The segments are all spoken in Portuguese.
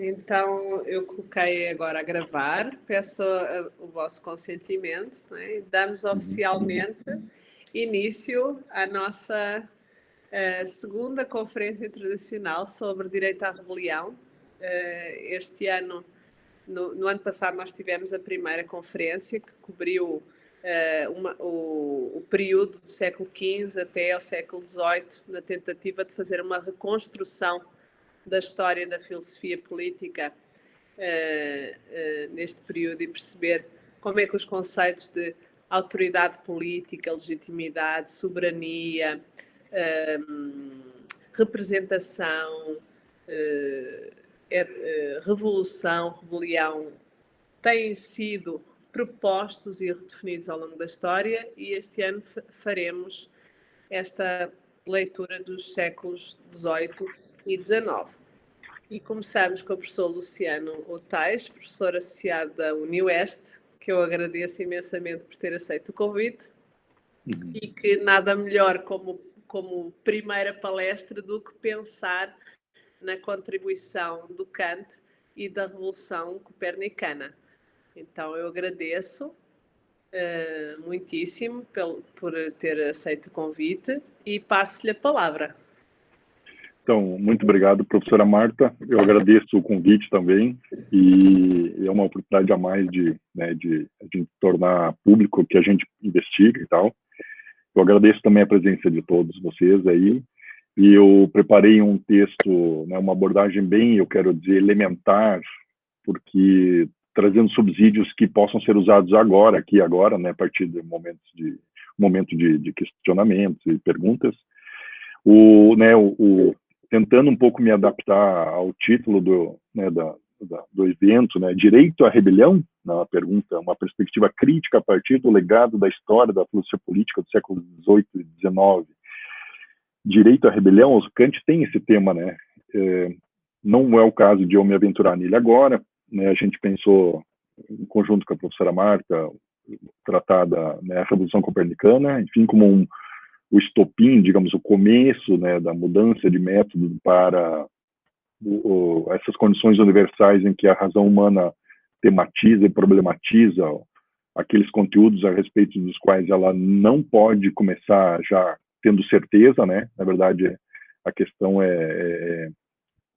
Então, eu coloquei agora a gravar, peço o vosso consentimento, não é? Damos oficialmente início à nossa segunda Conferência Internacional sobre Direito à Rebelião. Este ano, no ano passado, nós tivemos a primeira conferência que cobriu o período do século XV até ao século XVIII, na tentativa de fazer uma reconstrução da história da filosofia política neste período e perceber como é que os conceitos de autoridade política, legitimidade, soberania, representação, revolução, rebelião têm sido propostos e redefinidos ao longo da história, e este ano faremos esta leitura dos séculos XVIII e XIX. E começamos com o professor Luciano Otais, professor associado da UniOeste, que eu agradeço imensamente por ter aceito o convite, e que nada melhor como primeira palestra do que pensar na contribuição do Kant e da Revolução Copernicana. Então, eu agradeço muitíssimo por ter aceito o convite e passo-lhe a palavra. Então, muito obrigado, professora Marta. Eu agradeço o convite também, e é uma oportunidade a mais de a gente tornar público o que a gente investiga e tal. Eu agradeço também a presença de todos vocês aí, e eu preparei um texto, uma abordagem bem, eu quero dizer, elementar, porque trazendo subsídios que possam ser usados agora, a partir do momento de questionamentos e perguntas. Tentando um pouco me adaptar ao título do evento, Direito à Rebelião, na pergunta, uma perspectiva crítica a partir do legado da história da filosofia política do século XVIII e XIX. Direito à Rebelião, o Kant tem esse tema, não é o caso de eu me aventurar nele agora, a gente pensou, em conjunto com a professora Marta, tratar da Revolução Copernicana, enfim, como o estopim, digamos, o começo da mudança de método para essas condições universais em que a razão humana tematiza e problematiza aqueles conteúdos a respeito dos quais ela não pode começar já tendo certeza, Na verdade, a questão é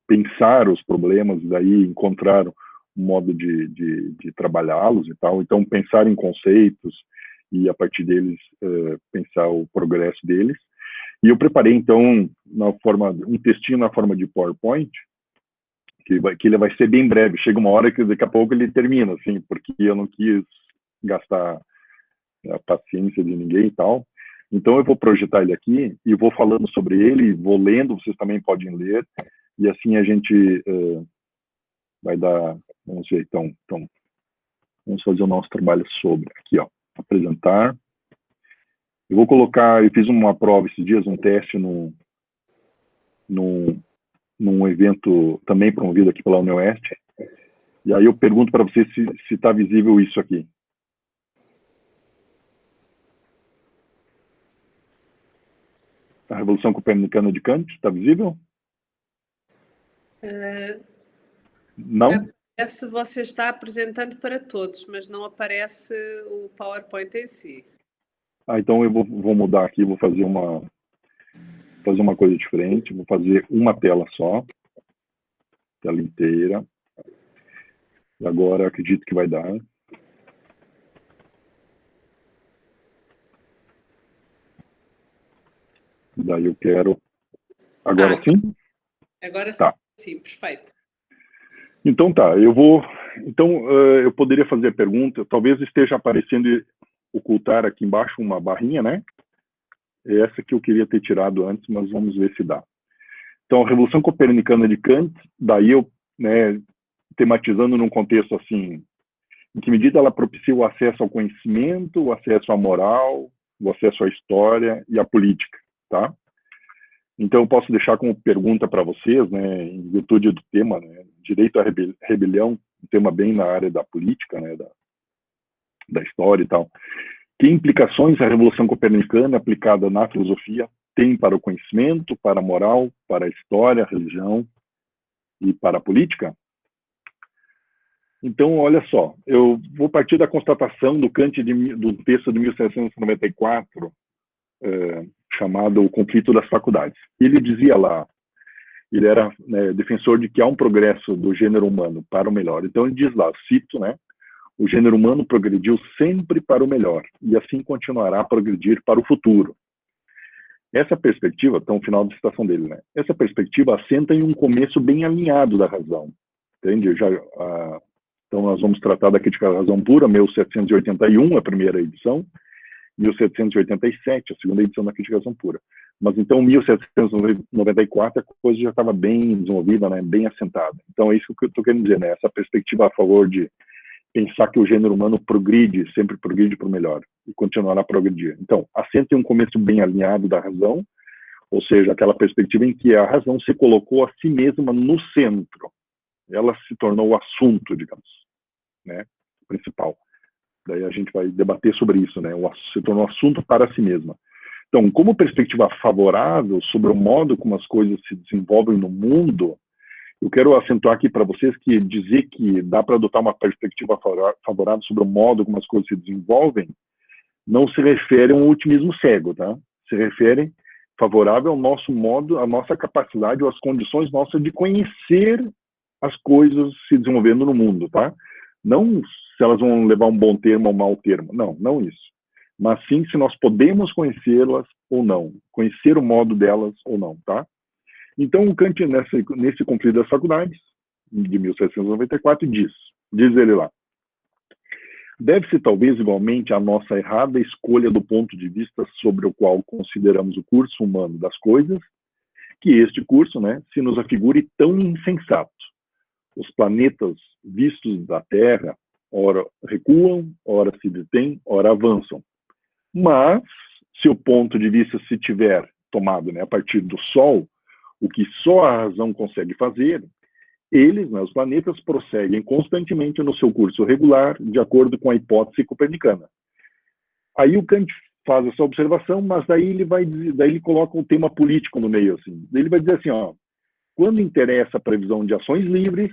pensar os problemas e daí encontrar um modo de trabalhá-los e tal. Então, pensar em conceitos e, a partir deles, pensar o progresso deles. E eu preparei, então, um textinho na forma de PowerPoint, que ele vai ser bem breve. Chega uma hora que daqui a pouco ele termina, assim, porque eu não quis gastar a paciência de ninguém e tal. Então, eu vou projetar ele aqui e vou falando sobre ele, vou lendo, vocês também podem ler, e assim a gente vai dar, vamos ver, então, vamos fazer o nosso trabalho sobre, aqui, apresentar. Eu vou colocar, eu fiz uma prova esses dias, um teste num evento também promovido aqui pela UniOeste, e aí eu pergunto para vocês se está visível isso aqui. A Revolução Copernicana de Kant, está visível? Não? Aparece, você está apresentando para todos, mas não aparece o PowerPoint em si. Então eu vou mudar aqui, vou fazer uma coisa diferente, vou fazer uma tela só, tela inteira. E agora acredito que vai dar. Daí eu quero... Agora sim? Agora sim, tá. Sim, perfeito. Então tá, eu poderia fazer a pergunta, talvez esteja aparecendo ocultar aqui embaixo uma barrinha, É essa que eu queria ter tirado antes, mas vamos ver se dá. Então, a Revolução Copernicana de Kant, daí eu, tematizando num contexto assim, em que medida ela propicia o acesso ao conhecimento, o acesso à moral, o acesso à história e à política, tá? Então, eu posso deixar como pergunta para vocês, em virtude do tema, direito à rebelião, um tema bem na área da política, da história e tal. Que implicações a Revolução Copernicana aplicada na filosofia tem para o conhecimento, para a moral, para a história, a religião e para a política? Então, olha só, eu vou partir da constatação do Kant do texto de 1794, chamado O Conflito das Faculdades. Ele dizia lá, ele era, né, defensor de que há um progresso do gênero humano para o melhor. Então ele diz lá, cito, né, o gênero humano progrediu sempre para o melhor e assim continuará a progredir para o futuro. Essa perspectiva, então, o final da citação dele, né? Essa perspectiva assenta em um começo bem alinhado da razão, entende? Então nós vamos tratar da crítica da razão pura, 1781, a primeira edição, 1787, a segunda edição da crítica da razão pura. Mas então, 1794, a coisa já estava bem desenvolvida, né, bem assentada. Então, é isso que eu estou querendo dizer, né, essa perspectiva a favor de pensar que o gênero humano progride, sempre progride para o melhor, e continuará a progredir. Então, assenta em um começo bem alinhado da razão, ou seja, aquela perspectiva em que a razão se colocou a si mesma no centro. Ela se tornou o assunto, digamos, né, principal. Daí a gente vai debater sobre isso, né, se tornou assunto para si mesma. Então, como perspectiva favorável sobre o modo como as coisas se desenvolvem no mundo, eu quero acentuar aqui para vocês que dizer que dá para adotar uma perspectiva favorável sobre o modo como as coisas se desenvolvem não se refere a um otimismo cego, tá? Se refere favorável ao nosso modo, à nossa capacidade ou às condições nossas de conhecer as coisas se desenvolvendo no mundo, tá? Não se elas vão levar um bom termo ou um mau termo, não isso. Mas sim se nós podemos conhecê-las ou não, conhecer o modo delas ou não, tá? Então, o Kant, nesse Conflito das Faculdades, de 1794, diz ele lá, deve-se talvez igualmente à nossa errada escolha do ponto de vista sobre o qual consideramos o curso humano das coisas, que este curso, né, se nos afigure tão insensato. Os planetas vistos da Terra, ora recuam, ora se detêm, ora avançam. Mas, se o ponto de vista se tiver tomado, né, a partir do Sol, o que só a razão consegue fazer, eles, né, os planetas, prosseguem constantemente no seu curso regular, de acordo com a hipótese copernicana. Aí o Kant faz essa observação, mas daí ele coloca um tema político no meio, assim. Ele vai dizer assim, ó, quando interessa a previsão de ações livres,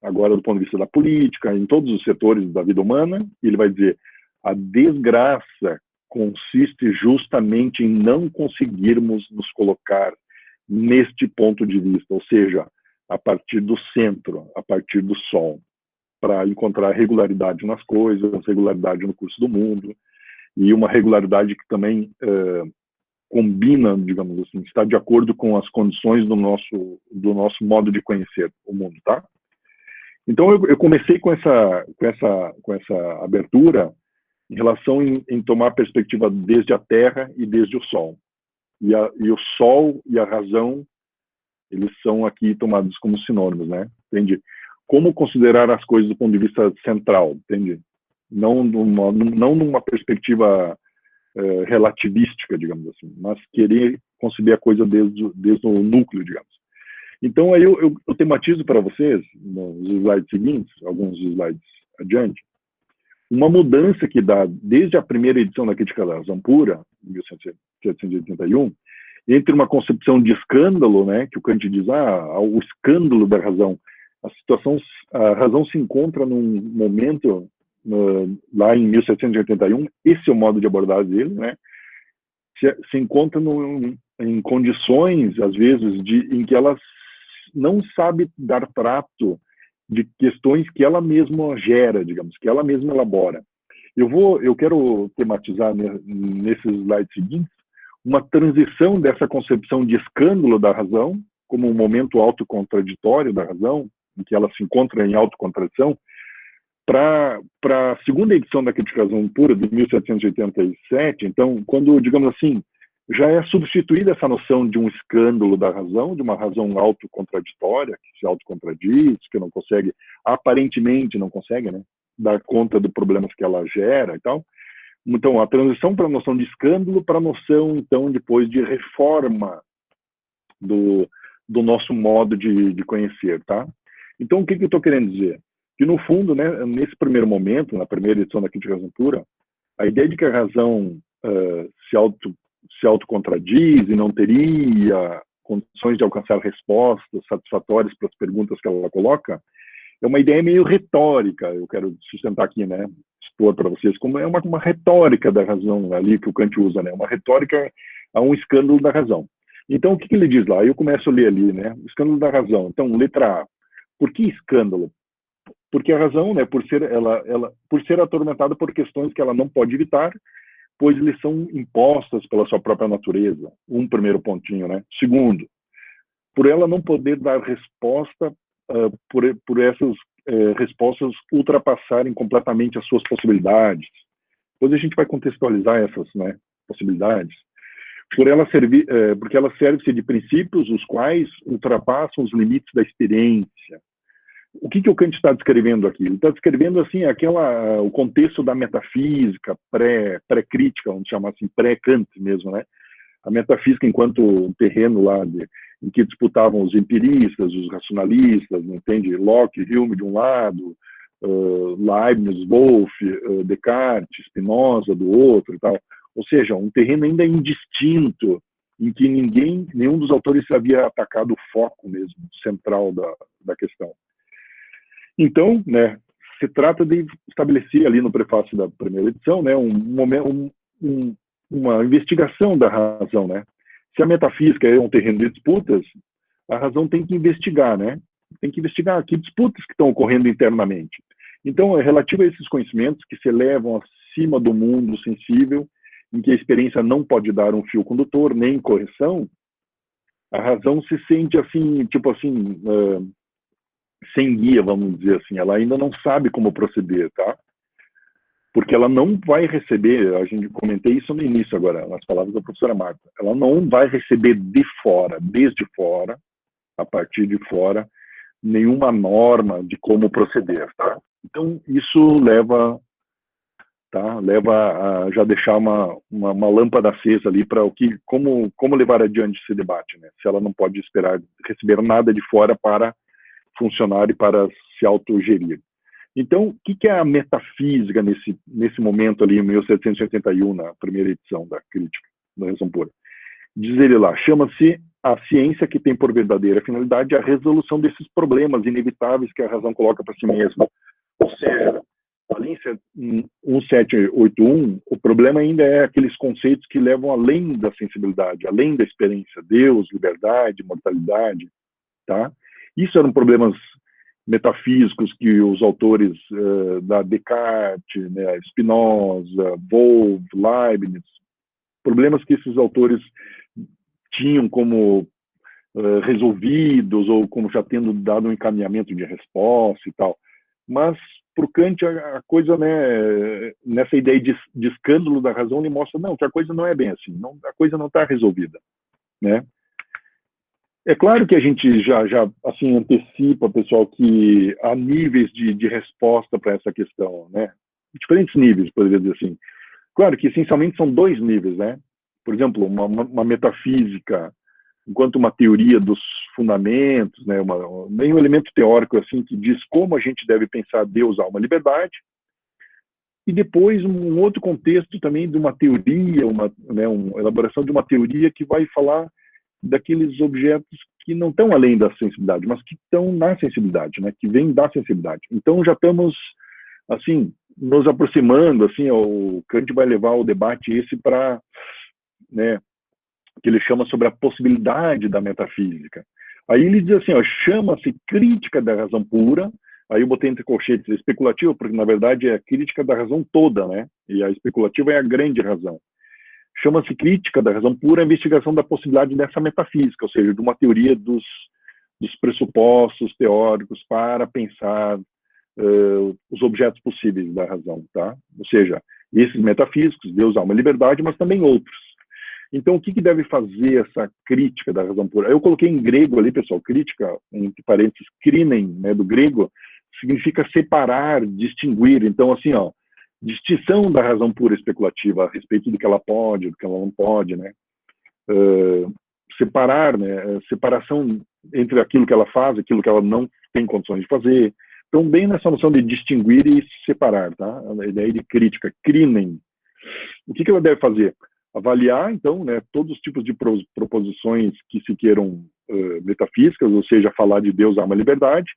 agora do ponto de vista da política, em todos os setores da vida humana, ele vai dizer, a desgraça consiste justamente em não conseguirmos nos colocar neste ponto de vista, ou seja, a partir do centro, a partir do Sol, para encontrar regularidade nas coisas, regularidade no curso do mundo, e uma regularidade que também combina, digamos assim, está de acordo com as condições do nosso modo de conhecer o mundo, tá? Então eu comecei com essa abertura em relação em tomar a perspectiva desde a Terra e desde o Sol. E o Sol e a razão, eles são aqui tomados como sinônimos, né? Entende? Como considerar as coisas do ponto de vista central, entende? Não numa perspectiva relativística, digamos assim, mas querer conceber a coisa desde o núcleo, digamos. Então, aí eu tematizo para vocês, nos slides seguintes, alguns slides adiante, uma mudança que dá desde a primeira edição da Crítica da Razão Pura, em 1781, entre uma concepção de escândalo, né, que o Kant diz, o escândalo da razão. A razão se encontra num momento, lá em 1781, esse é o modo de abordar dele, né, se encontra em condições, às vezes, em que ela não sabe dar trato de questões que ela mesma gera, digamos, que ela mesma elabora. Eu quero tematizar nesses slides seguintes uma transição dessa concepção de escândalo da razão, como um momento autocontraditório da razão, em que ela se encontra em autocontradição, para a segunda edição da Crítica da Razão Pura, de 1787, então, quando, digamos assim, já é substituída essa noção de um escândalo da razão, de uma razão autocontraditória, que se autocontradis, que não consegue, aparentemente não consegue, né, dar conta dos problemas que ela gera e tal. Então, a transição para a noção de escândalo, para a noção, então, depois de reforma do nosso modo de conhecer, tá? Então, o que eu estou querendo dizer? Que, no fundo, né, nesse primeiro momento, na primeira edição da Crítica da Razão Pura, a ideia de que a razão se autocontradis e não teria condições de alcançar respostas satisfatórias para as perguntas que ela coloca, é uma ideia meio retórica, eu quero sustentar aqui, né, expor para vocês, como é uma retórica da razão ali que o Kant usa, né, uma retórica a um escândalo da razão. Então, o que ele diz lá? Eu começo a ler ali, né, o escândalo da razão. Então, letra A, por que escândalo? Porque a razão, né, por ser atormentada por questões que ela não pode evitar, pois lhe são impostas pela sua própria natureza. Um primeiro pontinho, né? Segundo, por ela não poder dar resposta, por essas respostas ultrapassarem completamente as suas possibilidades. Depois a gente vai contextualizar essas, né, possibilidades. Porque ela serve-se de princípios os quais ultrapassam os limites da experiência. O que o Kant está descrevendo aqui? Ele está descrevendo assim o contexto da metafísica pré-crítica, vamos chamar assim, pré-Kant mesmo, né? A metafísica enquanto terreno lá em que disputavam os empiristas, os racionalistas, entende? Locke, Hume de um lado, Leibniz, Wolff, Descartes, Spinoza do outro e tal. Ou seja, um terreno ainda indistinto, em que nenhum dos autores havia atacado o foco mesmo, central da questão. Então, né, se trata de estabelecer ali no prefácio da primeira edição, né, uma investigação da razão, né? Se a metafísica é um terreno de disputas, a razão tem que investigar, né? Tem que investigar que disputas que estão ocorrendo internamente. Então, é relativo a esses conhecimentos que se elevam acima do mundo sensível, em que a experiência não pode dar um fio condutor, nem correção, a razão se sente assim, tipo assim, sem guia, vamos dizer assim, ela ainda não sabe como proceder, tá? Porque ela não vai receber, a gente comentei isso no início agora, nas palavras da professora Marta, ela não vai receber de fora, desde fora, a partir de fora, nenhuma norma de como proceder, tá? Então, isso leva a já deixar uma lâmpada acesa ali para como levar adiante esse debate, né? Se ela não pode esperar receber nada de fora para funcionar e para se autogerir. Então, o que é a metafísica nesse momento ali, em 1781, na primeira edição da Crítica da Razão Pura? Diz ele lá, chama-se a ciência que tem por verdadeira finalidade a resolução desses problemas inevitáveis que a razão coloca para si mesma. Ou seja, ali em 1781, o problema ainda é aqueles conceitos que levam além da sensibilidade, além da experiência, Deus, liberdade, mortalidade, tá? Isso eram problemas metafísicos que os autores da Descartes, né, Spinoza, Wolff, Leibniz, problemas que esses autores tinham como resolvidos ou como já tendo dado um encaminhamento de resposta e tal. Mas, para o Kant, a coisa, né, nessa ideia de escândalo da razão, ele mostra não, que a coisa não é bem assim, não, a coisa não está resolvida, né? É claro que a gente já assim, antecipa, pessoal, que há níveis de resposta para essa questão, né? Diferentes níveis, poderia dizer assim. Claro que, essencialmente, são dois níveis, né? Por exemplo, uma metafísica, enquanto uma teoria dos fundamentos, né? Meio elemento teórico, assim, que diz como a gente deve pensar Deus, alma, liberdade. E depois um outro contexto também de uma teoria, uma elaboração de uma teoria que vai falar daqueles objetos que não estão além da sensibilidade, mas que estão na sensibilidade, né? Que vêm da sensibilidade. Então já estamos assim nos aproximando, assim, o Kant vai levar o debate esse para, né, que ele chama sobre a possibilidade da metafísica. Aí ele diz assim, ó, chama-se crítica da razão pura. Aí eu botei entre colchetes especulativa, porque na verdade é a crítica da razão toda, né? E a especulativa é a grande razão. Chama-se crítica da razão pura a investigação da possibilidade dessa metafísica, ou seja, de uma teoria dos pressupostos teóricos para pensar os objetos possíveis da razão, tá? Ou seja, esses metafísicos, Deus, alma e liberdade, mas também outros. Então, o que deve fazer essa crítica da razão pura? Eu coloquei em grego ali, pessoal, crítica, entre parênteses, krinen, né, do grego, significa separar, distinguir. Então, assim, ó, distinção da razão pura especulativa a respeito do que ela pode, do que ela não pode, né? Separar, né? Separação entre aquilo que ela faz, aquilo que ela não tem condições de fazer. Então, bem nessa noção de distinguir e separar, tá? A ideia de crítica, krinen. O que ela deve fazer? Avaliar, então, né, todos os tipos de proposições que se queiram metafísicas, ou seja, falar de Deus, alma e liberdade,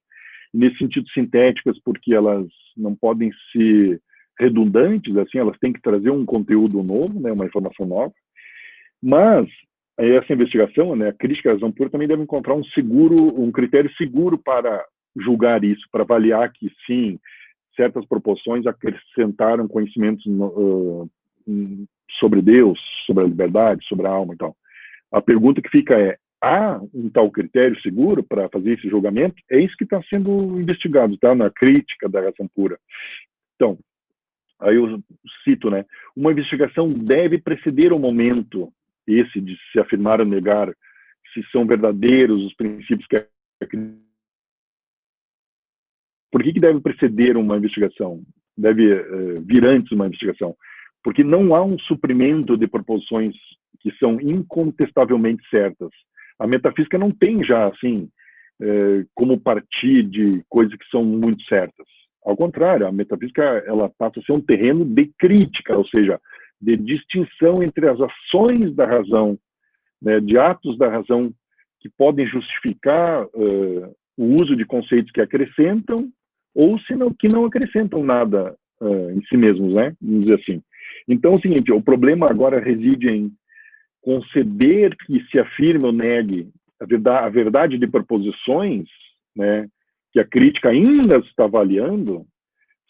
nesse sentido sintéticas, porque elas não podem ser redundantes, assim, elas têm que trazer um conteúdo novo, né, uma informação nova, mas essa investigação, né, a crítica à razão pura também deve encontrar um critério seguro para julgar isso, para avaliar que sim, certas proporções acrescentaram conhecimentos sobre Deus, sobre a liberdade, sobre a alma e tal. A pergunta que fica é, há um tal critério seguro para fazer esse julgamento? É isso que está sendo investigado, tá? Na crítica da razão pura. Então, aí eu cito, né? Uma investigação deve preceder o momento esse de se afirmar ou negar se são verdadeiros os princípios que Por que deve preceder uma investigação? Deve vir antes uma investigação? Porque não há um suprimento de proposições que são incontestavelmente certas. A metafísica não tem já, assim, como partir de coisas que são muito certas. Ao contrário, a metafísica ela passa a ser um terreno de crítica, ou seja, de distinção entre as ações da razão, né, de atos da razão que podem justificar o uso de conceitos que acrescentam ou que não acrescentam nada em si mesmos, né? Vamos dizer assim. Então, é o seguinte, o problema agora reside em conceber que se afirme ou negue a verdade de proposições, né, que a crítica ainda está avaliando,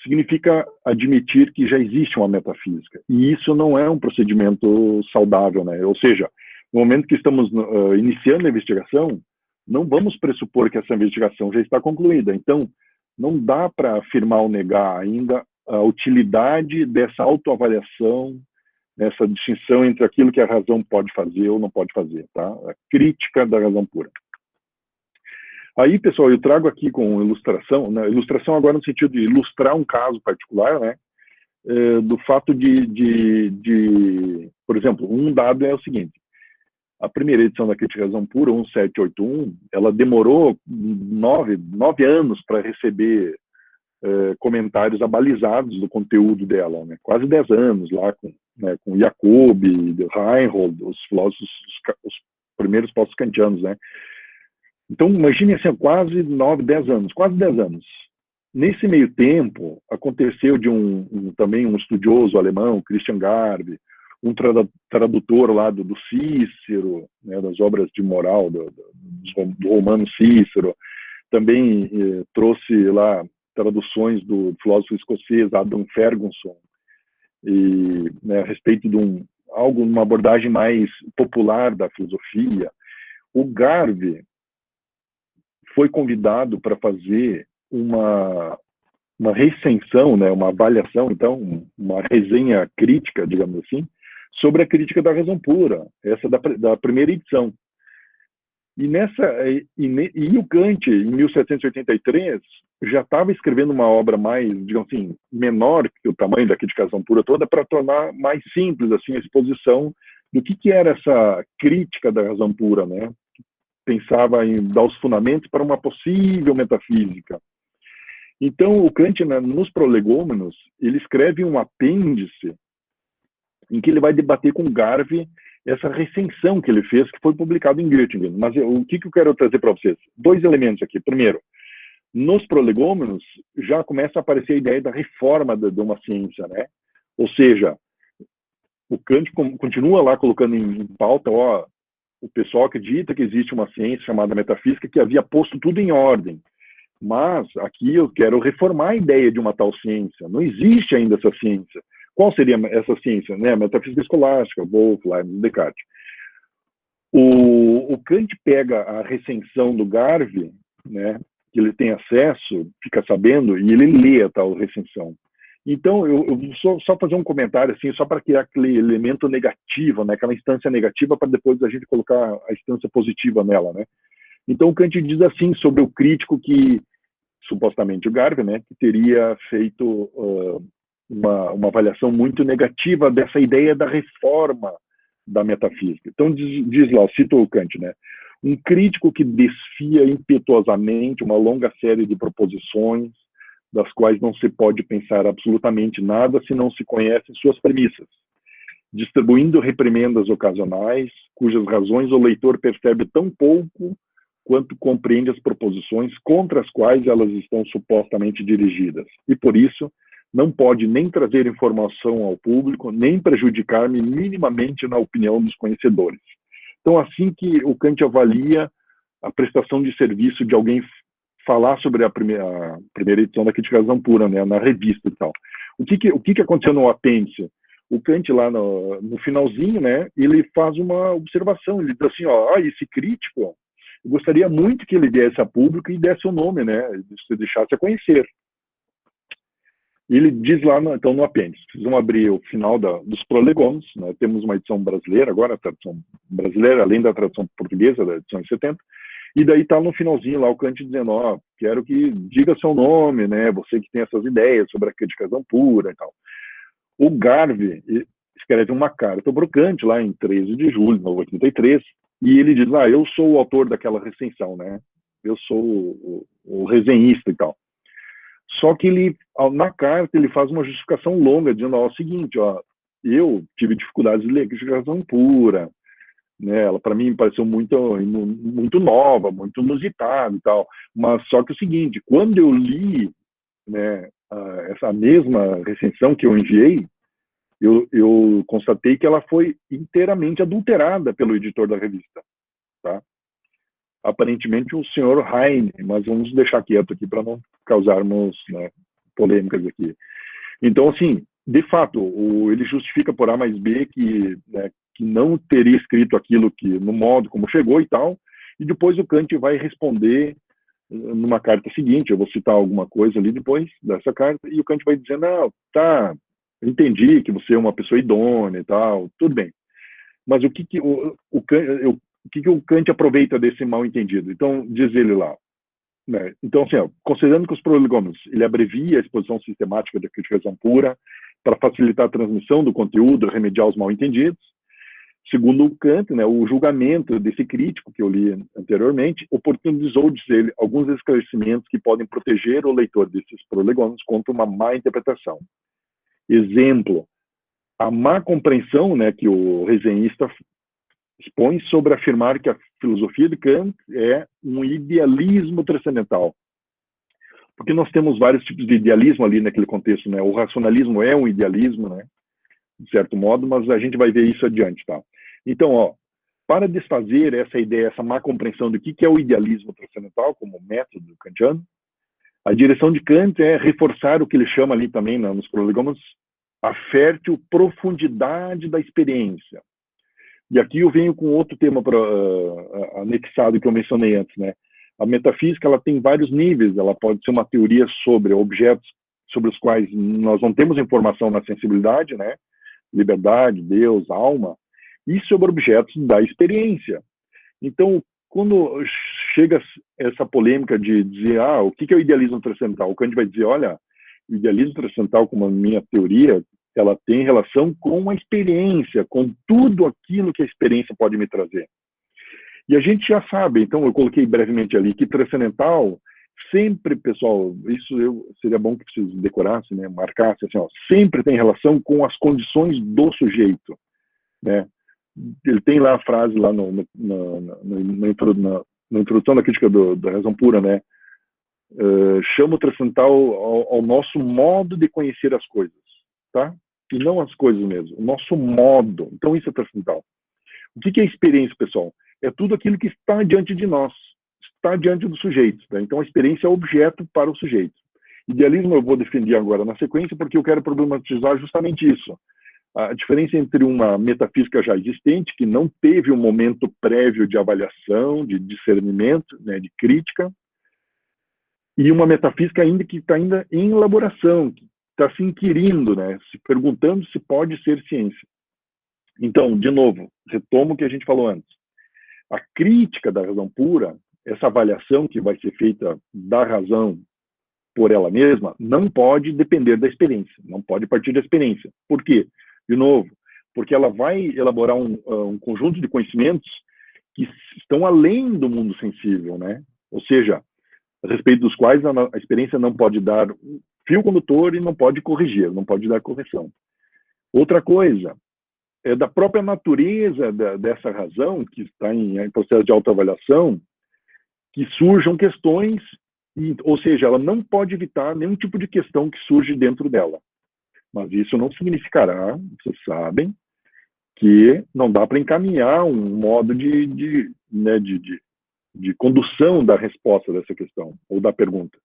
significa admitir que já existe uma metafísica. E isso não é um procedimento saudável, né? Ou seja, no momento que estamos iniciando a investigação, não vamos pressupor que essa investigação já está concluída. Então, não dá para afirmar ou negar ainda a utilidade dessa autoavaliação, essa distinção entre aquilo que a razão pode fazer ou não pode fazer, tá? A crítica da razão pura. Aí, pessoal, eu trago aqui com ilustração, né? Ilustração agora no sentido de ilustrar um caso particular, né? Do fato por exemplo, um dado é o seguinte: a primeira edição da Crítica à Razão Pura, 1781, ela demorou 9 anos para receber comentários abalizados do conteúdo dela, né? Quase 10 anos lá com Jacob, Reinhold, os filósofos, os primeiros pós-kantianos, né? Então, imagine assim, quase 10 anos. Nesse meio tempo, aconteceu de também um estudioso alemão, Christian Garve, um tradutor lá do Cícero, né, das obras de moral do romano Cícero, também trouxe lá traduções do filósofo escocês Adam Ferguson, né, a respeito de uma abordagem mais popular da filosofia. O Garve foi convidado para fazer uma recensão, né, uma avaliação, então, uma resenha crítica, digamos assim, sobre a crítica da razão pura, essa da primeira edição. E o Kant, em 1783, já estava escrevendo uma obra mais, digamos assim, menor que o tamanho da crítica à razão pura toda, para tornar mais simples assim a exposição do que era essa crítica da razão pura, né? Pensava em dar os fundamentos para uma possível metafísica. Então, o Kant, né, nos Prolegômenos, ele escreve um apêndice em que ele vai debater com Garve essa recensão que ele fez, que foi publicado em Göttingen. Mas o que eu quero trazer para vocês? 2 elementos aqui. Primeiro, nos Prolegômenos já começa a aparecer a ideia da reforma de uma ciência, né? Ou seja, o Kant continua lá colocando em pauta, o pessoal acredita que existe uma ciência chamada metafísica que havia posto tudo em ordem. Mas aqui eu quero reformar a ideia de uma tal ciência. Não existe ainda essa ciência. Qual seria essa ciência? Né? A metafísica escolástica, Wolff, Leibniz, Descartes. O Kant pega a recensão do Garve, né, que ele tem acesso, fica sabendo, e ele lê a tal recensão. Então, eu vou só fazer um comentário, assim, só para criar aquele elemento negativo, né, aquela instância negativa, para depois a gente colocar a instância positiva nela, né? Então, o Kant diz assim sobre o crítico que, supostamente o Garve, né, que teria feito uma avaliação muito negativa dessa ideia da reforma da metafísica. Então, diz lá, cito o Kant, né, um crítico que desfia impetuosamente uma longa série de proposições, das quais não se pode pensar absolutamente nada se não se conhecem suas premissas, distribuindo reprimendas ocasionais, cujas razões o leitor percebe tão pouco quanto compreende as proposições contra as quais elas estão supostamente dirigidas, e por isso não pode nem trazer informação ao público, nem prejudicar-me minimamente na opinião dos conhecedores. Então, assim que o Kant avalia a prestação de serviço de alguém falar sobre a primeira edição da Crítica à Razão Pura, né, na revista e tal. O que aconteceu no apêndice? O Kant, lá no finalzinho, né, ele faz uma observação, ele diz assim, ó, esse crítico, eu gostaria muito que ele desse a público e desse o nome, né, se deixasse a conhecer. Ele diz lá, então, no apêndice, vamos abrir o final dos prolegômenos, né, temos uma edição brasileira agora, a tradução brasileira, além da tradução portuguesa, da edição de 70, e daí está no finalzinho lá o Kant dizendo, ó, quero que diga seu nome, né, você que tem essas ideias sobre a crítica pura e tal. O Garvey escreve uma carta para o Kant lá em 13 de julho de 1983, e ele diz, eu sou o autor daquela recensão, né, eu sou o resenhista e tal. Só que ele, na carta, ele faz uma justificação longa, dizendo, o seguinte, eu tive dificuldades de ler Crítica à Razão Pura, né, ela para mim pareceu muito nova, muito inusitada e tal, mas só que o seguinte, quando eu li, né, essa mesma recensão que eu enviei, eu constatei que ela foi inteiramente adulterada pelo editor da revista, tá? Aparentemente o senhor Heine, mas vamos deixar quieto aqui para não causarmos, né, polêmicas aqui. Então, assim, de fato, ele justifica por A mais B que, né, que não teria escrito aquilo que no modo como chegou e tal, e depois o Kant vai responder numa carta seguinte, eu vou citar alguma coisa ali depois dessa carta, e o Kant vai dizer, não, tá, entendi que você é uma pessoa idônea e tal, tudo bem. Mas o que o Kant aproveita desse mal-entendido? Então, diz ele lá, né? Então, assim, considerando que os prolegômenos, ele abrevia a exposição sistemática da crítica à razão pura para facilitar a transmissão do conteúdo e remediar os mal-entendidos, segundo o Kant, né, o julgamento desse crítico que eu li anteriormente oportunizou, diz ele, alguns esclarecimentos que podem proteger o leitor desses prolegômenos contra uma má interpretação. Exemplo, a má compreensão, né, que o resenhista expõe sobre afirmar que a filosofia de Kant é um idealismo transcendental. Porque nós temos vários tipos de idealismo ali naquele contexto, né? O racionalismo é um idealismo, né? De certo modo, mas a gente vai ver isso adiante, tá? Então, para desfazer essa ideia, essa má compreensão do que é o idealismo transcendental como método kantiano, a direção de Kant é reforçar o que ele chama ali também nos prolegômenos a fértil profundidade da experiência. E aqui eu venho com outro tema anexado que eu mencionei antes, né? A metafísica, ela tem vários níveis, ela pode ser uma teoria sobre objetos sobre os quais nós não temos informação na sensibilidade, né? Liberdade, Deus, alma, e sobre objetos da experiência. Então, quando chega essa polêmica de dizer, o que é o idealismo transcendental? O Kant vai dizer, olha, o idealismo transcendental, como a minha teoria, ela tem relação com a experiência, com tudo aquilo que a experiência pode me trazer. E a gente já sabe, então eu coloquei brevemente ali, que transcendental, sempre, pessoal, isso seria bom que vocês decorassem, né, marcassem, assim, sempre tem relação com as condições do sujeito, né? Ele tem lá a frase lá na introdução da crítica da razão pura, né? Chama o transcendental ao nosso modo de conhecer as coisas, tá? E não as coisas mesmo, o nosso modo. Então isso é transcendental. O que é experiência, pessoal? É tudo aquilo que está diante de nós, está diante do sujeito, tá? Então a experiência é objeto para o sujeito. Idealismo eu vou defender agora na sequência, porque eu quero problematizar justamente isso. A diferença entre uma metafísica já existente, que não teve um momento prévio de avaliação, de discernimento, né, de crítica, e uma metafísica ainda que está ainda em elaboração, que está se inquirindo, né, se perguntando se pode ser ciência. Então, de novo, retomo o que a gente falou antes. A crítica da razão pura, essa avaliação que vai ser feita da razão por ela mesma, não pode depender da experiência, não pode partir da experiência. Por quê? De novo, porque ela vai elaborar um conjunto de conhecimentos que estão além do mundo sensível, né? Ou seja, a respeito dos quais a experiência não pode dar fio condutor e não pode corrigir, não pode dar correção. Outra coisa, é da própria natureza dessa razão, que está em processo de autoavaliação, que surjam questões, ou seja, ela não pode evitar nenhum tipo de questão que surge dentro dela. Mas isso não significará, vocês sabem, que não dá para encaminhar um modo de condução da resposta dessa questão, ou da pergunta.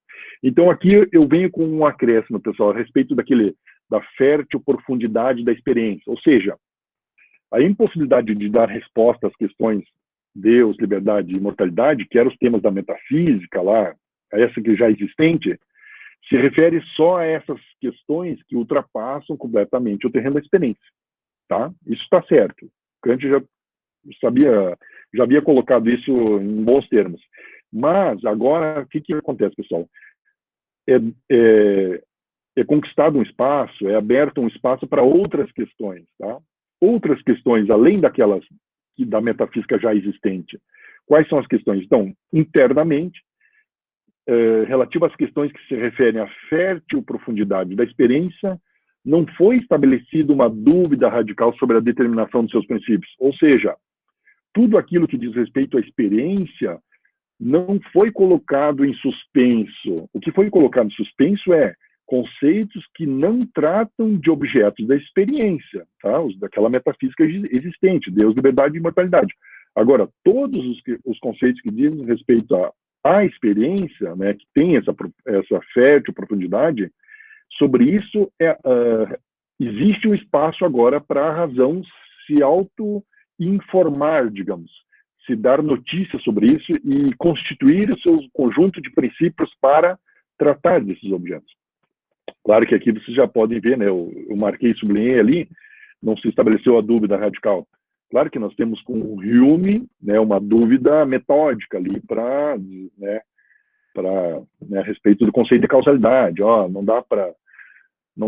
Então, aqui eu venho com um acréscimo, pessoal, a respeito da fértil profundidade da experiência. Ou seja, a impossibilidade de dar resposta às questões Deus, liberdade e imortalidade, que eram os temas da metafísica lá, a essa que já é existente, se refere só a essas questões que ultrapassam completamente o terreno da experiência. Tá? Isso está certo. Kant já havia colocado isso em bons termos. Mas, agora, o que acontece, pessoal? É conquistado um espaço, é aberto um espaço para outras questões, tá? Outras questões, além daquelas da metafísica já existente. Quais são as questões? Então, internamente, relativo às questões que se referem à fértil profundidade da experiência, não foi estabelecida uma dúvida radical sobre a determinação dos seus princípios. Ou seja, tudo aquilo que diz respeito à experiência não foi colocado em suspenso. O que foi colocado em suspenso é conceitos que não tratam de objetos da experiência, tá? Daquela metafísica existente, Deus, liberdade e imortalidade. Agora, todos os conceitos que dizem respeito à experiência, né, que tem essa fértil profundidade, sobre isso existe um espaço agora para a razão se auto-informar, digamos, se dar notícia sobre isso e constituir o seu conjunto de princípios para tratar desses objetos. Claro que aqui vocês já podem ver, né, eu marquei, sublinhei ali, não se estabeleceu a dúvida radical. Claro que nós temos com o Hume, né, uma dúvida metódica ali a respeito do conceito de causalidade. Não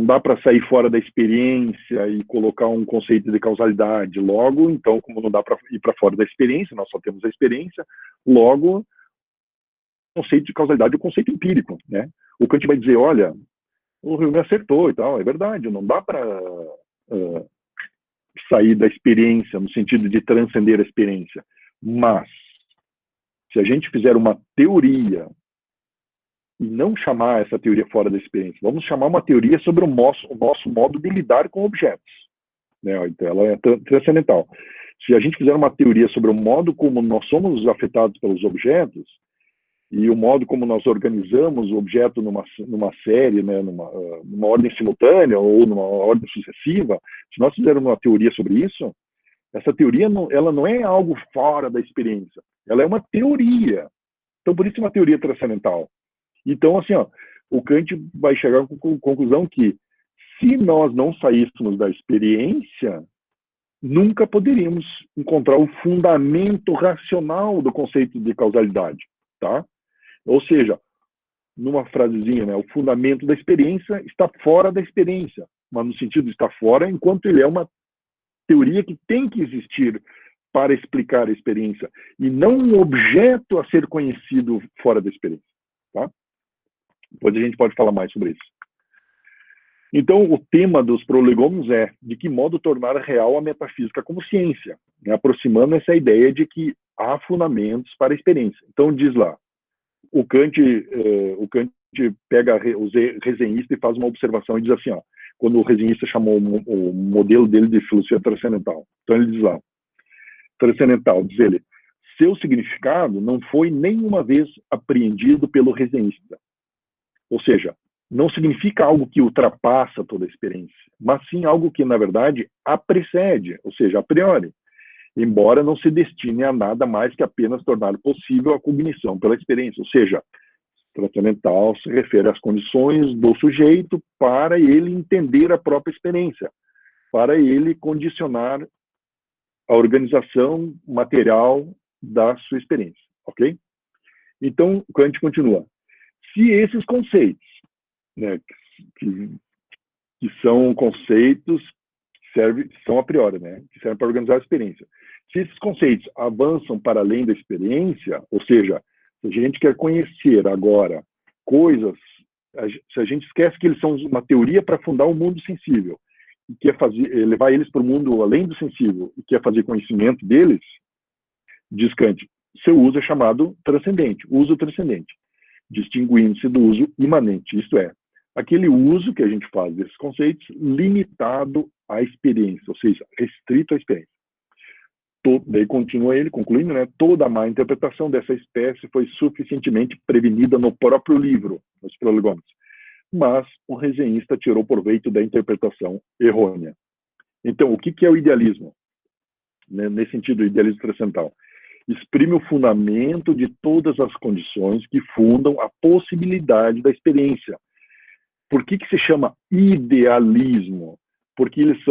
dá para sair fora da experiência e colocar um conceito de causalidade. Logo, então, como não dá para ir para fora da experiência, nós só temos a experiência, logo, o conceito de causalidade é o conceito empírico, né? O Kant vai dizer, olha, o Hume acertou e tal, é verdade, não dá para sair da experiência no sentido de transcender a experiência. Mas, se a gente fizer uma teoria e não chamar essa teoria fora da experiência, vamos chamar uma teoria sobre o nosso modo de lidar com objetos, né? Então, ela é transcendental. Se a gente fizer uma teoria sobre o modo como nós somos afetados pelos objetos e o modo como nós organizamos o objeto numa série, né, numa ordem simultânea ou numa ordem sucessiva, se nós fizermos uma teoria sobre isso, essa teoria ela não é algo fora da experiência, ela é uma teoria. Então, por isso é uma teoria transcendental. Então, assim, o Kant vai chegar com a conclusão que, se nós não saíssemos da experiência, nunca poderíamos encontrar o fundamento racional do conceito de causalidade, tá? Ou seja, numa frasezinha, né, o fundamento da experiência está fora da experiência, mas no sentido de estar fora, enquanto ele é uma teoria que tem que existir para explicar a experiência, e não um objeto a ser conhecido fora da experiência, tá? Depois a gente pode falar mais sobre isso. Então, o tema dos prolegômenos é de que modo tornar real a metafísica como ciência, né, aproximando essa ideia de que há fundamentos para a experiência. Então, diz lá, o Kant pega os resenhistas e faz uma observação e diz assim, quando o resenhista chamou o modelo dele de filosofia transcendental. Então, ele diz lá, transcendental, diz ele, seu significado não foi nenhuma vez apreendido pelo resenhista. Ou seja, não significa algo que ultrapassa toda a experiência, mas sim algo que, na verdade, a precede, ou seja, a priori, embora não se destine a nada mais que apenas tornar possível a cognição pela experiência. Ou seja, transcendental se refere às condições do sujeito para ele entender a própria experiência, para ele condicionar a organização material da sua experiência, ok? Então, Kant continua. Se esses conceitos, né, que são conceitos são a priori, né, que servem para organizar a experiência. Se esses conceitos avançam para além da experiência, ou seja, se a gente quer conhecer agora coisas, se a gente esquece que eles são uma teoria para fundar o mundo sensível, e quer levar eles para o mundo além do sensível, e quer fazer conhecimento deles, diz Kant, seu uso é chamado transcendente, uso transcendente, distinguindo-se do uso imanente, isto é, aquele uso que a gente faz desses conceitos limitado à experiência, ou seja, restrito à experiência. Daí continua ele, concluindo, né, toda a má interpretação dessa espécie foi suficientemente prevenida no próprio livro, Os Prolegômenos, mas o resenhista tirou proveito da interpretação errônea. Então, o que é o idealismo? Nesse sentido, o idealismo transcendental exprime o fundamento de todas as condições que fundam a possibilidade da experiência. Por que se chama idealismo? Porque eles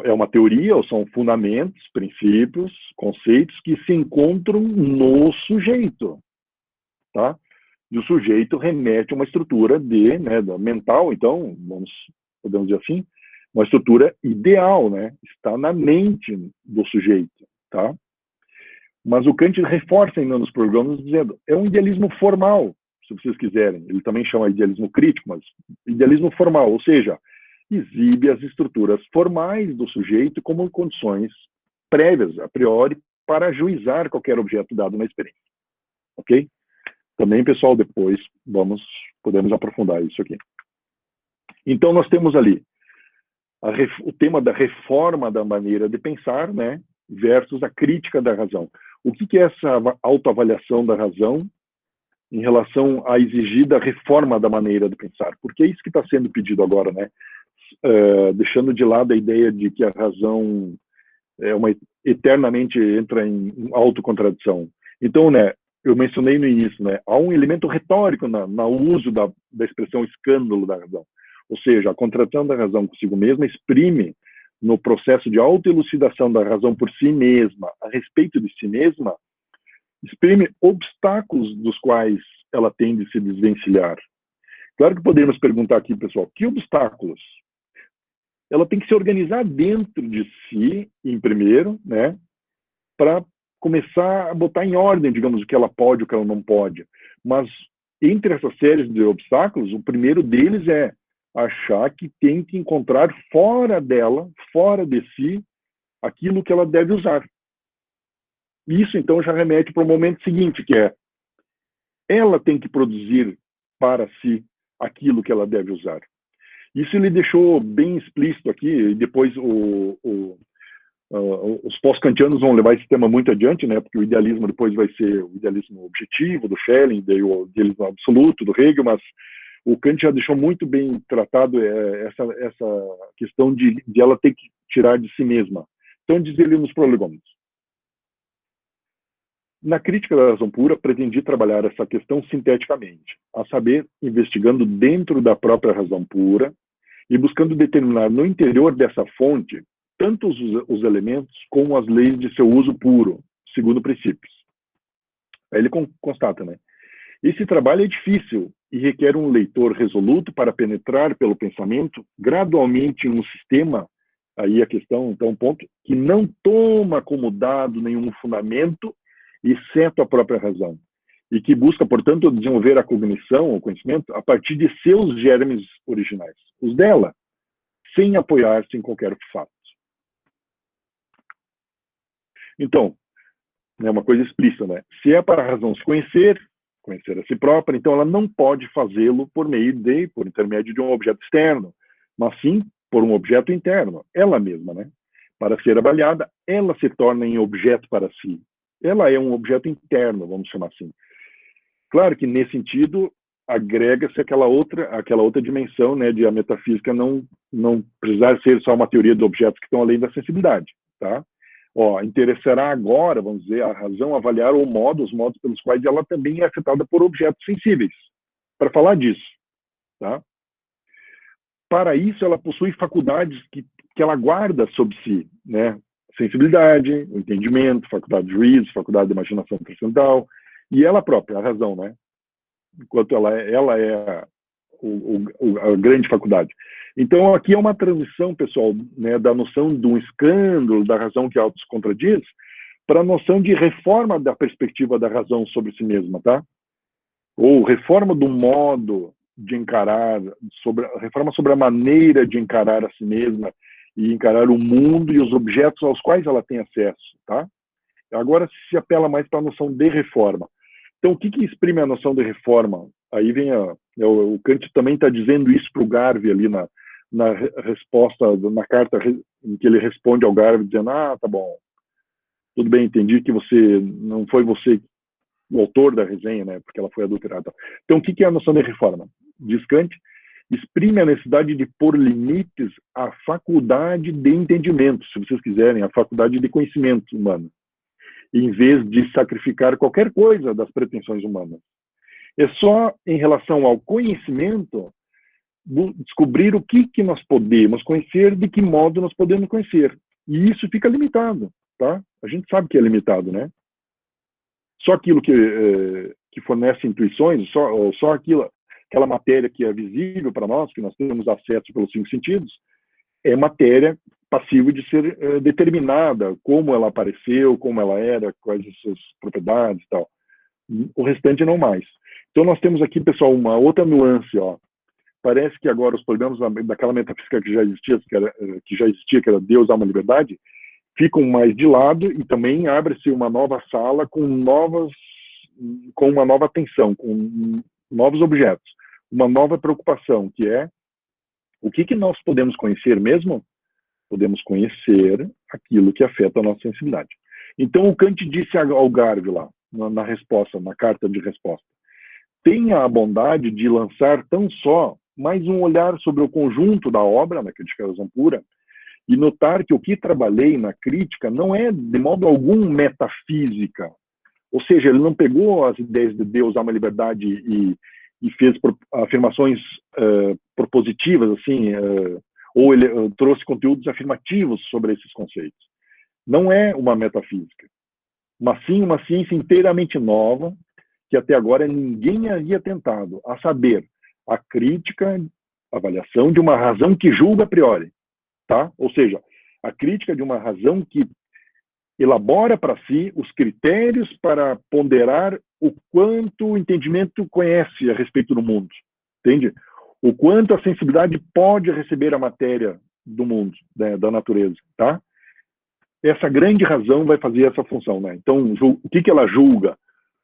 é uma teoria, ou são fundamentos, princípios, conceitos que se encontram no sujeito, tá? E o sujeito remete a uma estrutura mental, então, podemos dizer assim, uma estrutura ideal, né? Está na mente do sujeito, tá? Mas o Kant reforça ainda nos programas dizendo, é um idealismo formal, se vocês quiserem. Ele também chama idealismo crítico, mas idealismo formal, ou seja, exibe as estruturas formais do sujeito como condições prévias, a priori, para ajuizar qualquer objeto dado na experiência. Ok? Também, pessoal, depois podemos aprofundar isso aqui. Então, nós temos ali o tema da reforma da maneira de pensar, né, versus a crítica da razão. O que é essa autoavaliação da razão em relação à exigida reforma da maneira de pensar? Porque é isso que está sendo pedido agora, né? Deixando de lado a ideia de que a razão eternamente entra em autocontradição. Então, né, eu mencionei no início, né, há um elemento retórico no uso da expressão escândalo da razão. Ou seja, a contradição da razão consigo mesma exprime no processo de autoelucidação da razão por si mesma, a respeito de si mesma, exprime obstáculos dos quais ela tem de se desvencilhar. Claro que podemos perguntar aqui, pessoal, que obstáculos? Ela tem que se organizar dentro de si, em primeiro, né, para começar a botar em ordem, digamos, o que ela pode e o que ela não pode. Mas, entre essas séries de obstáculos, o primeiro deles é achar que tem que encontrar fora dela, fora de si, aquilo que ela deve usar. Isso, então, já remete para o momento seguinte, que é ela tem que produzir para si aquilo que ela deve usar. Isso ele deixou bem explícito aqui, e depois os pós-kantianos vão levar esse tema muito adiante, né, porque o idealismo depois vai ser o idealismo objetivo do Schelling, daí o idealismo absoluto do Hegel, mas o Kant já deixou muito bem tratado essa questão de ela ter que tirar de si mesma. Então, diz ele nos Prolegômenos. Na crítica da razão pura, pretendi trabalhar essa questão sinteticamente, a saber, investigando dentro da própria razão pura e buscando determinar no interior dessa fonte tanto os elementos como as leis de seu uso puro, segundo princípios. Aí ele constata, né? Esse trabalho é difícil e requer um leitor resoluto para penetrar pelo pensamento gradualmente em um sistema, aí a questão, então, um ponto, que não toma como dado nenhum fundamento, exceto a própria razão, e que busca, portanto, desenvolver a cognição, o conhecimento, a partir de seus germes originais, os dela, sem apoiar-se em qualquer fato. Então, é uma coisa explícita, né? Se é para a razão se conhecer a si própria, então ela não pode fazê-lo por intermédio de um objeto externo, mas sim por um objeto interno, ela mesma, né? Para ser avaliada, ela se torna em objeto para si. Ela é um objeto interno, vamos chamar assim. Claro que, nesse sentido, agrega-se aquela outra dimensão, né, de a metafísica não precisar ser só uma teoria de objetos que estão além da sensibilidade, tá? Interessará agora, vamos dizer, a razão avaliar os modos pelos quais ela também é afetada por objetos sensíveis, para falar disso, tá? Para isso, ela possui faculdades que ela guarda sob si, né? Sensibilidade, o entendimento, faculdade de juízo, faculdade de imaginação transcendental, e ela própria, a razão, né? Enquanto ela é a grande faculdade. Então, aqui é uma transição, pessoal, né, da noção de um escândalo, da razão que auto se contradiz, para a noção de reforma da perspectiva da razão sobre si mesma, tá? Ou reforma do modo de encarar, reforma sobre a maneira de encarar a si mesma e encarar o mundo e os objetos aos quais ela tem acesso, tá? Agora se apela mais para a noção de reforma. Então, o que exprime a noção de reforma? Aí vem o Kant também está dizendo isso para o Garvey ali na resposta, na carta em que ele responde ao Garvey, dizendo, tá bom, tudo bem, entendi que não foi você o autor da resenha, né, porque ela foi adulterada. Então, o que é a noção de reforma? Diz Kant, exprime a necessidade de pôr limites à faculdade de entendimento, se vocês quiserem, à faculdade de conhecimento humano, em vez de sacrificar qualquer coisa das pretensões humanas. É só em relação ao conhecimento descobrir o que nós podemos conhecer, de que modo nós podemos conhecer. E isso fica limitado, tá? A gente sabe que é limitado, né? Só aquilo que fornece intuições, só aquela matéria que é visível para nós, que nós temos acesso pelos 5 sentidos, é matéria passível de ser determinada, como ela apareceu, como ela era, quais as suas propriedades e tal. O restante não mais. Então nós temos aqui, pessoal, uma outra nuance, ó. Parece que agora os problemas daquela metafísica que já existia, que era Deus, alma, liberdade, ficam mais de lado e também abre-se uma nova sala com uma nova atenção, com novos objetos, uma nova preocupação, que é o que nós podemos conhecer mesmo? Podemos conhecer aquilo que afeta a nossa sensibilidade. Então, o Kant disse ao Garvey lá, na resposta, na carta de resposta, tenha a bondade de lançar tão só mais um olhar sobre o conjunto da obra, na Crítica da Razão Pura, e notar que o que trabalhei na crítica não é, de modo algum, metafísica. Ou seja, ele não pegou as ideias de Deus, alma, liberdade e fez afirmações propositivas, assim, ou ele trouxe conteúdos afirmativos sobre esses conceitos. Não é uma metafísica, mas sim uma ciência inteiramente nova, que até agora ninguém havia tentado, a saber, a crítica, a avaliação de uma razão que julga a priori, tá? Ou seja, a crítica de uma razão que elabora para si os critérios para ponderar o quanto o entendimento conhece a respeito do mundo, entende? O quanto a sensibilidade pode receber a matéria do mundo, né, da natureza, tá? Essa grande razão vai fazer essa função, né? Então, o que ela julga?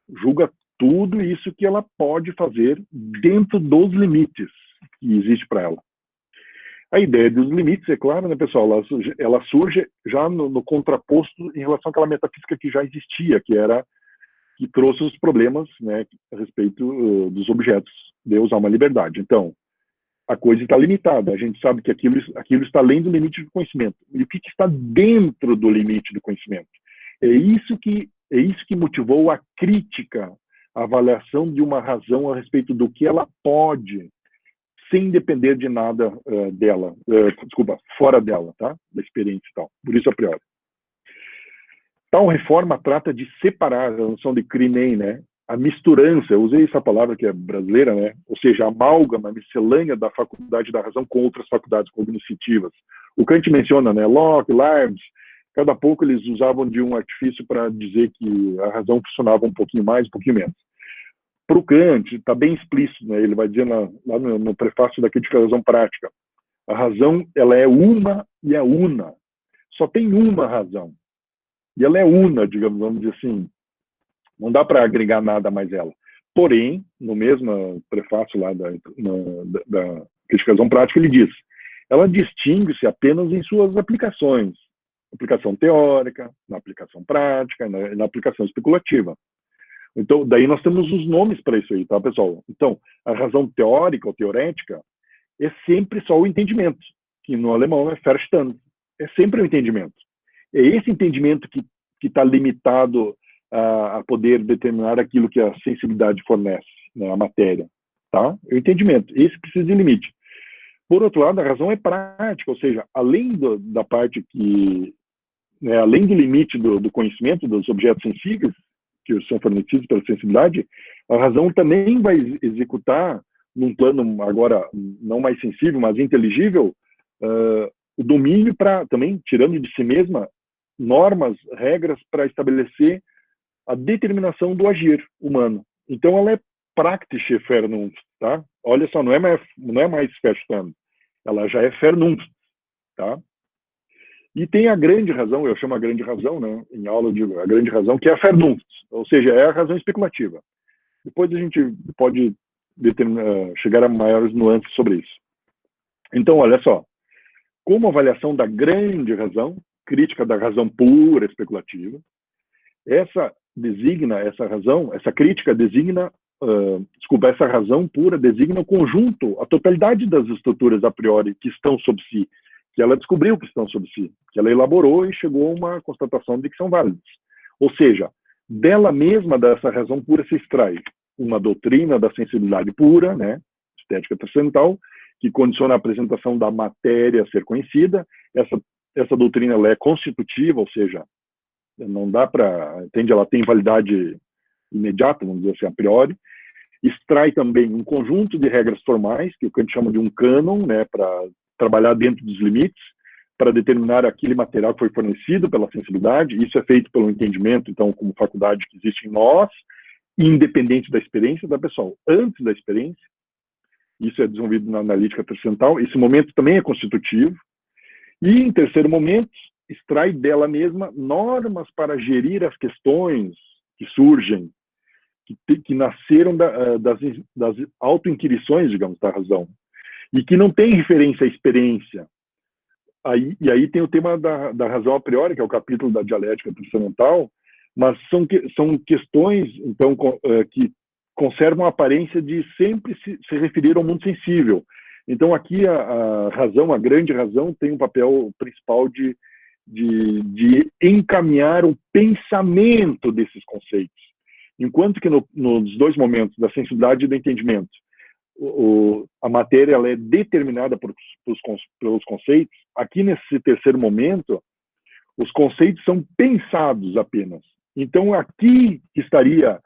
Julga tudo isso que ela pode fazer dentro dos limites que existe para ela. A ideia dos limites, é claro, né, pessoal, ela surge já no contraposto em relação àquela metafísica que já existia, que trouxe os problemas, né, a respeito dos objetos, Deus, alma, liberdade. Então, a coisa está limitada, a gente sabe que aquilo está além do limite do conhecimento. E o que está dentro do limite do conhecimento? É isso que motivou a crítica, a avaliação de uma razão a respeito do que ela pode, sem depender de nada dela, fora dela, tá? Da experiência e tal. Por isso, a priori. Tal reforma trata de separar a noção de crinem, né? A misturança, eu usei essa palavra que é brasileira, né? Ou seja, a amálgama, a miscelânea da faculdade da razão com outras faculdades cognitivas. O Kant menciona, né? Locke, Leibniz, cada pouco eles usavam de um artifício para dizer que a razão funcionava um pouquinho mais, um pouquinho menos. Para o Kant, está bem explícito, né? Ele vai dizer lá no prefácio da Crítica da Razão Prática, a razão ela é uma e é una. Só tem uma razão. E ela é una, digamos, vamos dizer assim. Não dá para agregar nada mais ela. Porém, no mesmo prefácio lá da Crítica da Razão Prática, ele diz, ela distingue-se apenas em suas aplicações. Aplicação teórica, na aplicação prática, na aplicação especulativa. Então, daí nós temos os nomes para isso aí, tá, pessoal? Então, a razão teórica ou teorética é sempre só o entendimento, que no alemão é Verstand. É sempre o entendimento. É esse entendimento que está limitado a poder determinar aquilo que a sensibilidade fornece, né, a matéria, tá? É o entendimento. Esse precisa de limite. Por outro lado, a razão é prática, ou seja, além da parte que, né, além do limite do conhecimento dos objetos sensíveis, que são fornecidos pela sensibilidade, a razão também vai executar, num plano agora não mais sensível, mas inteligível, o domínio para, também, tirando de si mesma, normas, regras para estabelecer a determinação do agir humano. Então, ela é praktische Vernunft, tá? Olha só, não é mais Verstand, ela já é Vernunft, tá? E tem a grande razão, eu chamo a grande razão, né? Em aula eu digo a grande razão, que é a Vernunft, ou seja, é a razão especulativa. Depois a gente pode chegar a maiores nuances sobre isso. Então, olha só, como avaliação da grande razão, crítica da razão pura especulativa, essa crítica designa, essa razão pura designa o conjunto, a totalidade das estruturas a priori que estão sob si, que ela descobriu que estão sob si, que ela elaborou e chegou a uma constatação de que são válidas. Ou seja, dela mesma, dessa razão pura, se extrai uma doutrina da sensibilidade pura, né, estética transcendental, que condiciona a apresentação da matéria a ser conhecida. Essa doutrina ela é constitutiva, ou seja, não dá para, entende? Ela tem validade imediata, vamos dizer assim, a priori. Extrai também um conjunto de regras formais, que o Kant chama de um cânon, né, para trabalhar dentro dos limites, para determinar aquele material que foi fornecido pela sensibilidade. Isso é feito pelo entendimento, então, como faculdade que existe em nós, independente da experiência da pessoa, antes da experiência. Isso é desenvolvido na analítica transcendental. Esse momento também é constitutivo. E, em terceiro momento, extrai dela mesma normas para gerir as questões que surgem, que nasceram das autoinquirições, digamos, da razão, e que não tem referência à experiência. E aí tem o tema da razão a priori, que é o capítulo da dialética transcendental, mas são questões, então, que conservam a aparência de sempre se referir ao mundo sensível. Então, aqui a razão, a grande razão, tem um papel principal de encaminhar o pensamento desses conceitos. Enquanto que nos dois momentos, da sensibilidade e do entendimento, a matéria ela é determinada pelos conceitos, aqui nesse terceiro momento, os conceitos são pensados apenas. Então, aqui estaria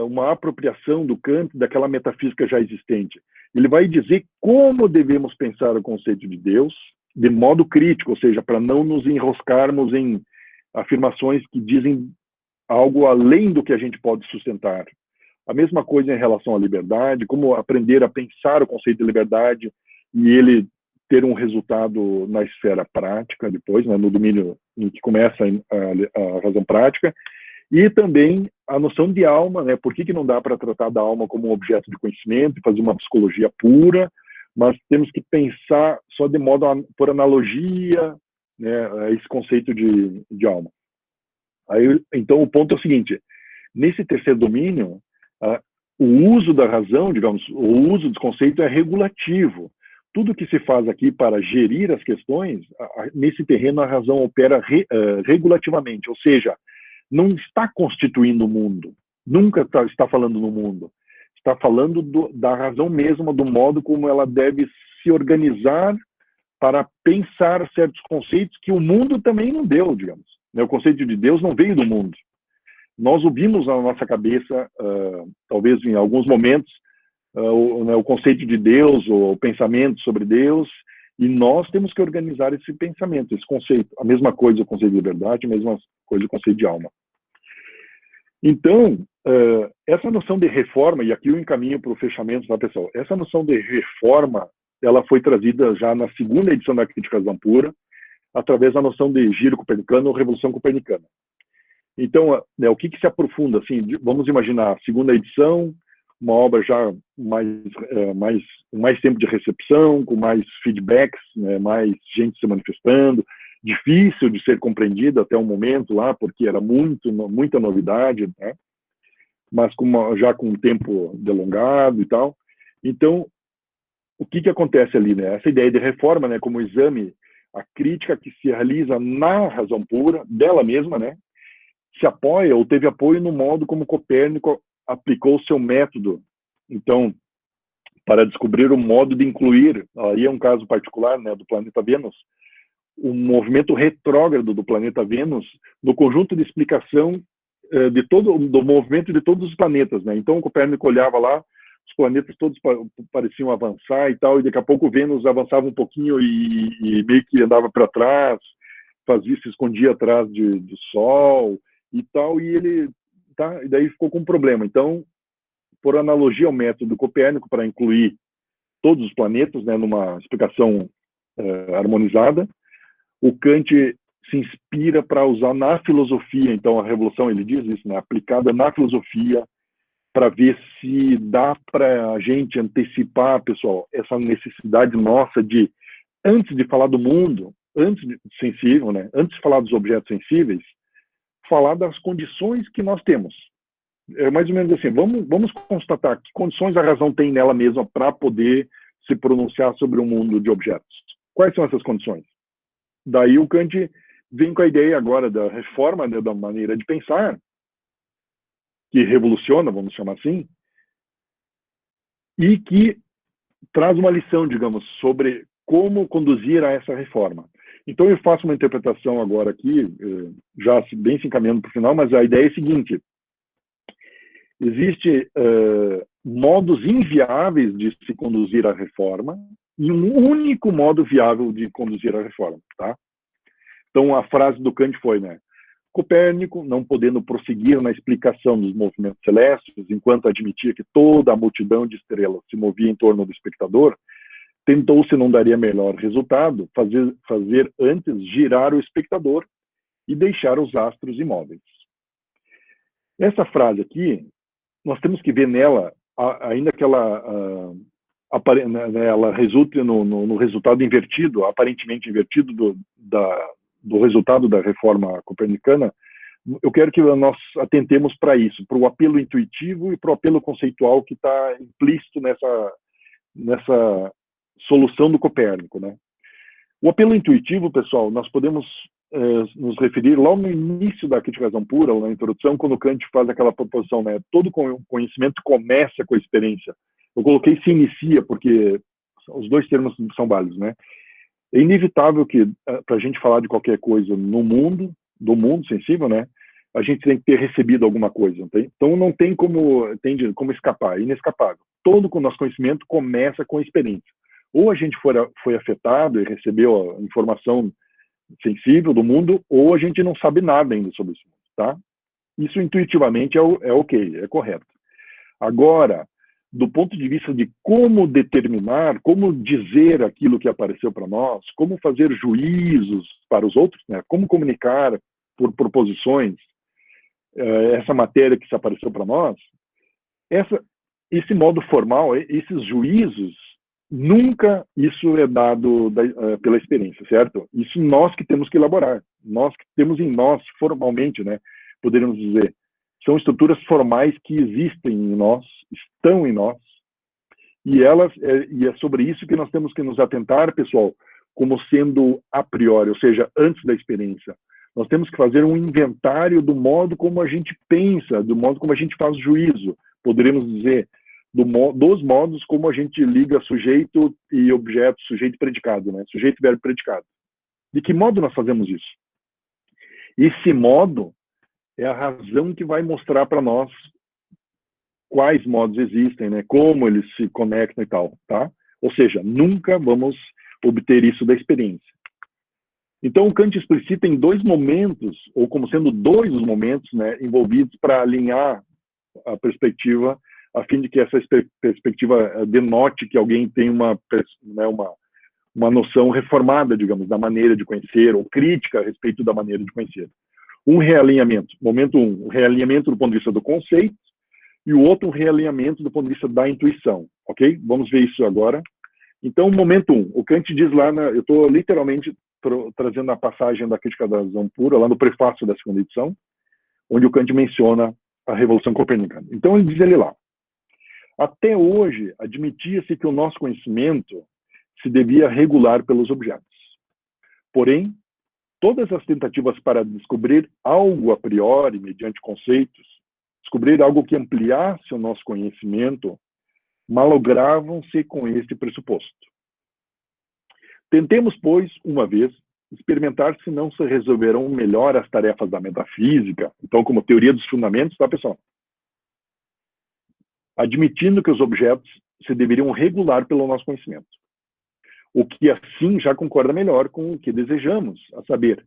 uma apropriação do Kant daquela metafísica já existente. Ele vai dizer como devemos pensar o conceito de Deus de modo crítico, ou seja, para não nos enroscarmos em afirmações que dizem algo além do que a gente pode sustentar. A mesma coisa em relação à liberdade, como aprender a pensar o conceito de liberdade e ele ter um resultado na esfera prática depois, né, no domínio em que começa a razão prática, e também a noção de alma, né? Por que não dá para tratar da alma como um objeto de conhecimento e fazer uma psicologia pura, mas temos que pensar só de modo, por analogia, né, esse conceito de alma. Aí, então, o ponto é o seguinte, nesse terceiro domínio, o uso da razão, digamos, o uso dos conceitos é regulativo. Tudo que se faz aqui para gerir as questões, nesse terreno a razão opera regulativamente, ou seja, não está constituindo o mundo, nunca está falando no mundo, está falando da razão mesma, do modo como ela deve se organizar para pensar certos conceitos que o mundo também não deu, digamos. O conceito de Deus não veio do mundo. Nós ouvimos na nossa cabeça, talvez em alguns momentos, o conceito de Deus, ou o pensamento sobre Deus, e nós temos que organizar esse pensamento, esse conceito. A mesma coisa o conceito de liberdade, a mesma coisa o conceito de alma. Então, essa noção de reforma, e aqui eu encaminho para o fechamento, tá, pessoal? Essa noção de reforma, ela foi trazida já na segunda edição da Crítica à Razão Pura, através da noção de giro copernicano ou revolução copernicana. Então, o que se aprofunda? Assim, vamos imaginar a segunda edição, uma obra já mais tempo de recepção, com mais feedbacks, né, mais gente se manifestando, difícil de ser compreendido até o momento lá, porque era muita novidade, né? Mas já com um tempo delongado e tal. Então, o que acontece ali, né? Essa ideia de reforma, né, como exame, a crítica que se realiza na razão pura, dela mesma, né, se apoia ou teve apoio no modo como Copérnico aplicou o seu método. Então, para descobrir o modo de incluir, aí é um caso particular, né, do planeta Vênus, o movimento retrógrado do planeta Vênus no conjunto de explicação do movimento de todos os planetas, né? Então, o Copérnico olhava lá, os planetas todos pareciam avançar e tal, e daqui a pouco Vênus avançava um pouquinho e meio que andava para trás, se escondia atrás do Sol e tal, e daí ficou com um problema. Então, por analogia ao método Copérnico, para incluir todos os planetas, né, numa explicação harmonizada, o Kant se inspira para usar na filosofia. Então, a revolução, ele diz isso, né? Aplicada na filosofia, para ver se dá para a gente antecipar, pessoal, essa necessidade nossa de, antes de falar do mundo, antes de sensível, né? Antes de falar dos objetos sensíveis, falar das condições que nós temos. É mais ou menos assim, vamos constatar que condições a razão tem nela mesma para poder se pronunciar sobre o mundo de objetos. Quais são essas condições? Daí o Kant vem com a ideia agora da reforma, né, da maneira de pensar, que revoluciona, vamos chamar assim, e que traz uma lição, digamos, sobre como conduzir a essa reforma. Então eu faço uma interpretação agora aqui, já bem se encaminhando para o final, mas a ideia é a seguinte: existe modos inviáveis de se conduzir a reforma e um único modo viável de conduzir a reforma, tá? Então a frase do Kant foi, né? Copérnico, não podendo prosseguir na explicação dos movimentos celestes, enquanto admitia que toda a multidão de estrelas se movia em torno do espectador, tentou, se não daria melhor resultado, fazer antes girar o espectador e deixar os astros imóveis. Essa frase aqui, nós temos que ver nela, ainda que ela resulte no resultado invertido, aparentemente invertido do resultado da reforma copernicana, eu quero que nós atentemos para isso, para o apelo intuitivo e para o apelo conceitual que está implícito nessa solução do Copérnico, né? O apelo intuitivo, pessoal, nós podemos nos referir lá no início da crítica à razão pura, ou na introdução, quando Kant faz aquela proposição, né? Todo conhecimento começa com a experiência. Eu coloquei se inicia, porque os dois termos são válidos, né? É inevitável que, para a gente falar de qualquer coisa no mundo, do mundo sensível, né? A gente tem que ter recebido alguma coisa, não tem? Então não tem como escapar, é inescapável. Todo o nosso conhecimento começa com a experiência. Ou a gente foi afetado e recebeu a informação sensível do mundo, ou a gente não sabe nada ainda sobre isso, tá? Isso intuitivamente é ok, é correto. Agora, do ponto de vista de como determinar, como dizer aquilo que apareceu para nós, como fazer juízos para os outros, né? Como comunicar por proposições essa matéria que se apareceu para nós, esse modo formal, esses juízos, nunca isso é dado pela experiência, certo? Isso nós que temos que elaborar, nós que temos em nós, formalmente, né? Poderíamos dizer, são estruturas formais que existem em nós, estão em nós, e é sobre isso que nós temos que nos atentar, pessoal, como sendo a priori, ou seja, antes da experiência. Nós temos que fazer um inventário do modo como a gente pensa, do modo como a gente faz juízo, poderíamos dizer, dos modos como a gente liga sujeito e objeto, sujeito e predicado, né? Sujeito, verbo e predicado. De que modo nós fazemos isso? Esse modo é a razão que vai mostrar para nós quais modos existem, né? Como eles se conectam e tal, tá? Ou seja, nunca vamos obter isso da experiência. Então, o Kant explicita em dois momentos, ou como sendo dois os momentos, né, envolvidos para alinhar a perspectiva, a fim de que essa perspectiva denote que alguém tem uma noção reformada, digamos, da maneira de conhecer, ou crítica a respeito da maneira de conhecer. Um realinhamento, momento um realinhamento do ponto de vista do conceito, e o outro um realinhamento do ponto de vista da intuição, ok? Vamos ver isso agora. Então, momento um, o Kant diz lá, eu estou literalmente trazendo a passagem da Crítica da Razão Pura, lá no prefácio da segunda edição, onde o Kant menciona a Revolução Copernicana. Então, ele diz ali lá, até hoje, admitia-se que o nosso conhecimento se devia regular pelos objetos. Porém, todas as tentativas para descobrir algo a priori, mediante conceitos, descobrir algo que ampliasse o nosso conhecimento, malogravam-se com este pressuposto. Tentemos, pois, uma vez, experimentar se não se resolverão melhor as tarefas da metafísica, então como teoria dos fundamentos, tá, pessoal? Admitindo que os objetos se deveriam regular pelo nosso conhecimento. O que assim já concorda melhor com o que desejamos, a saber,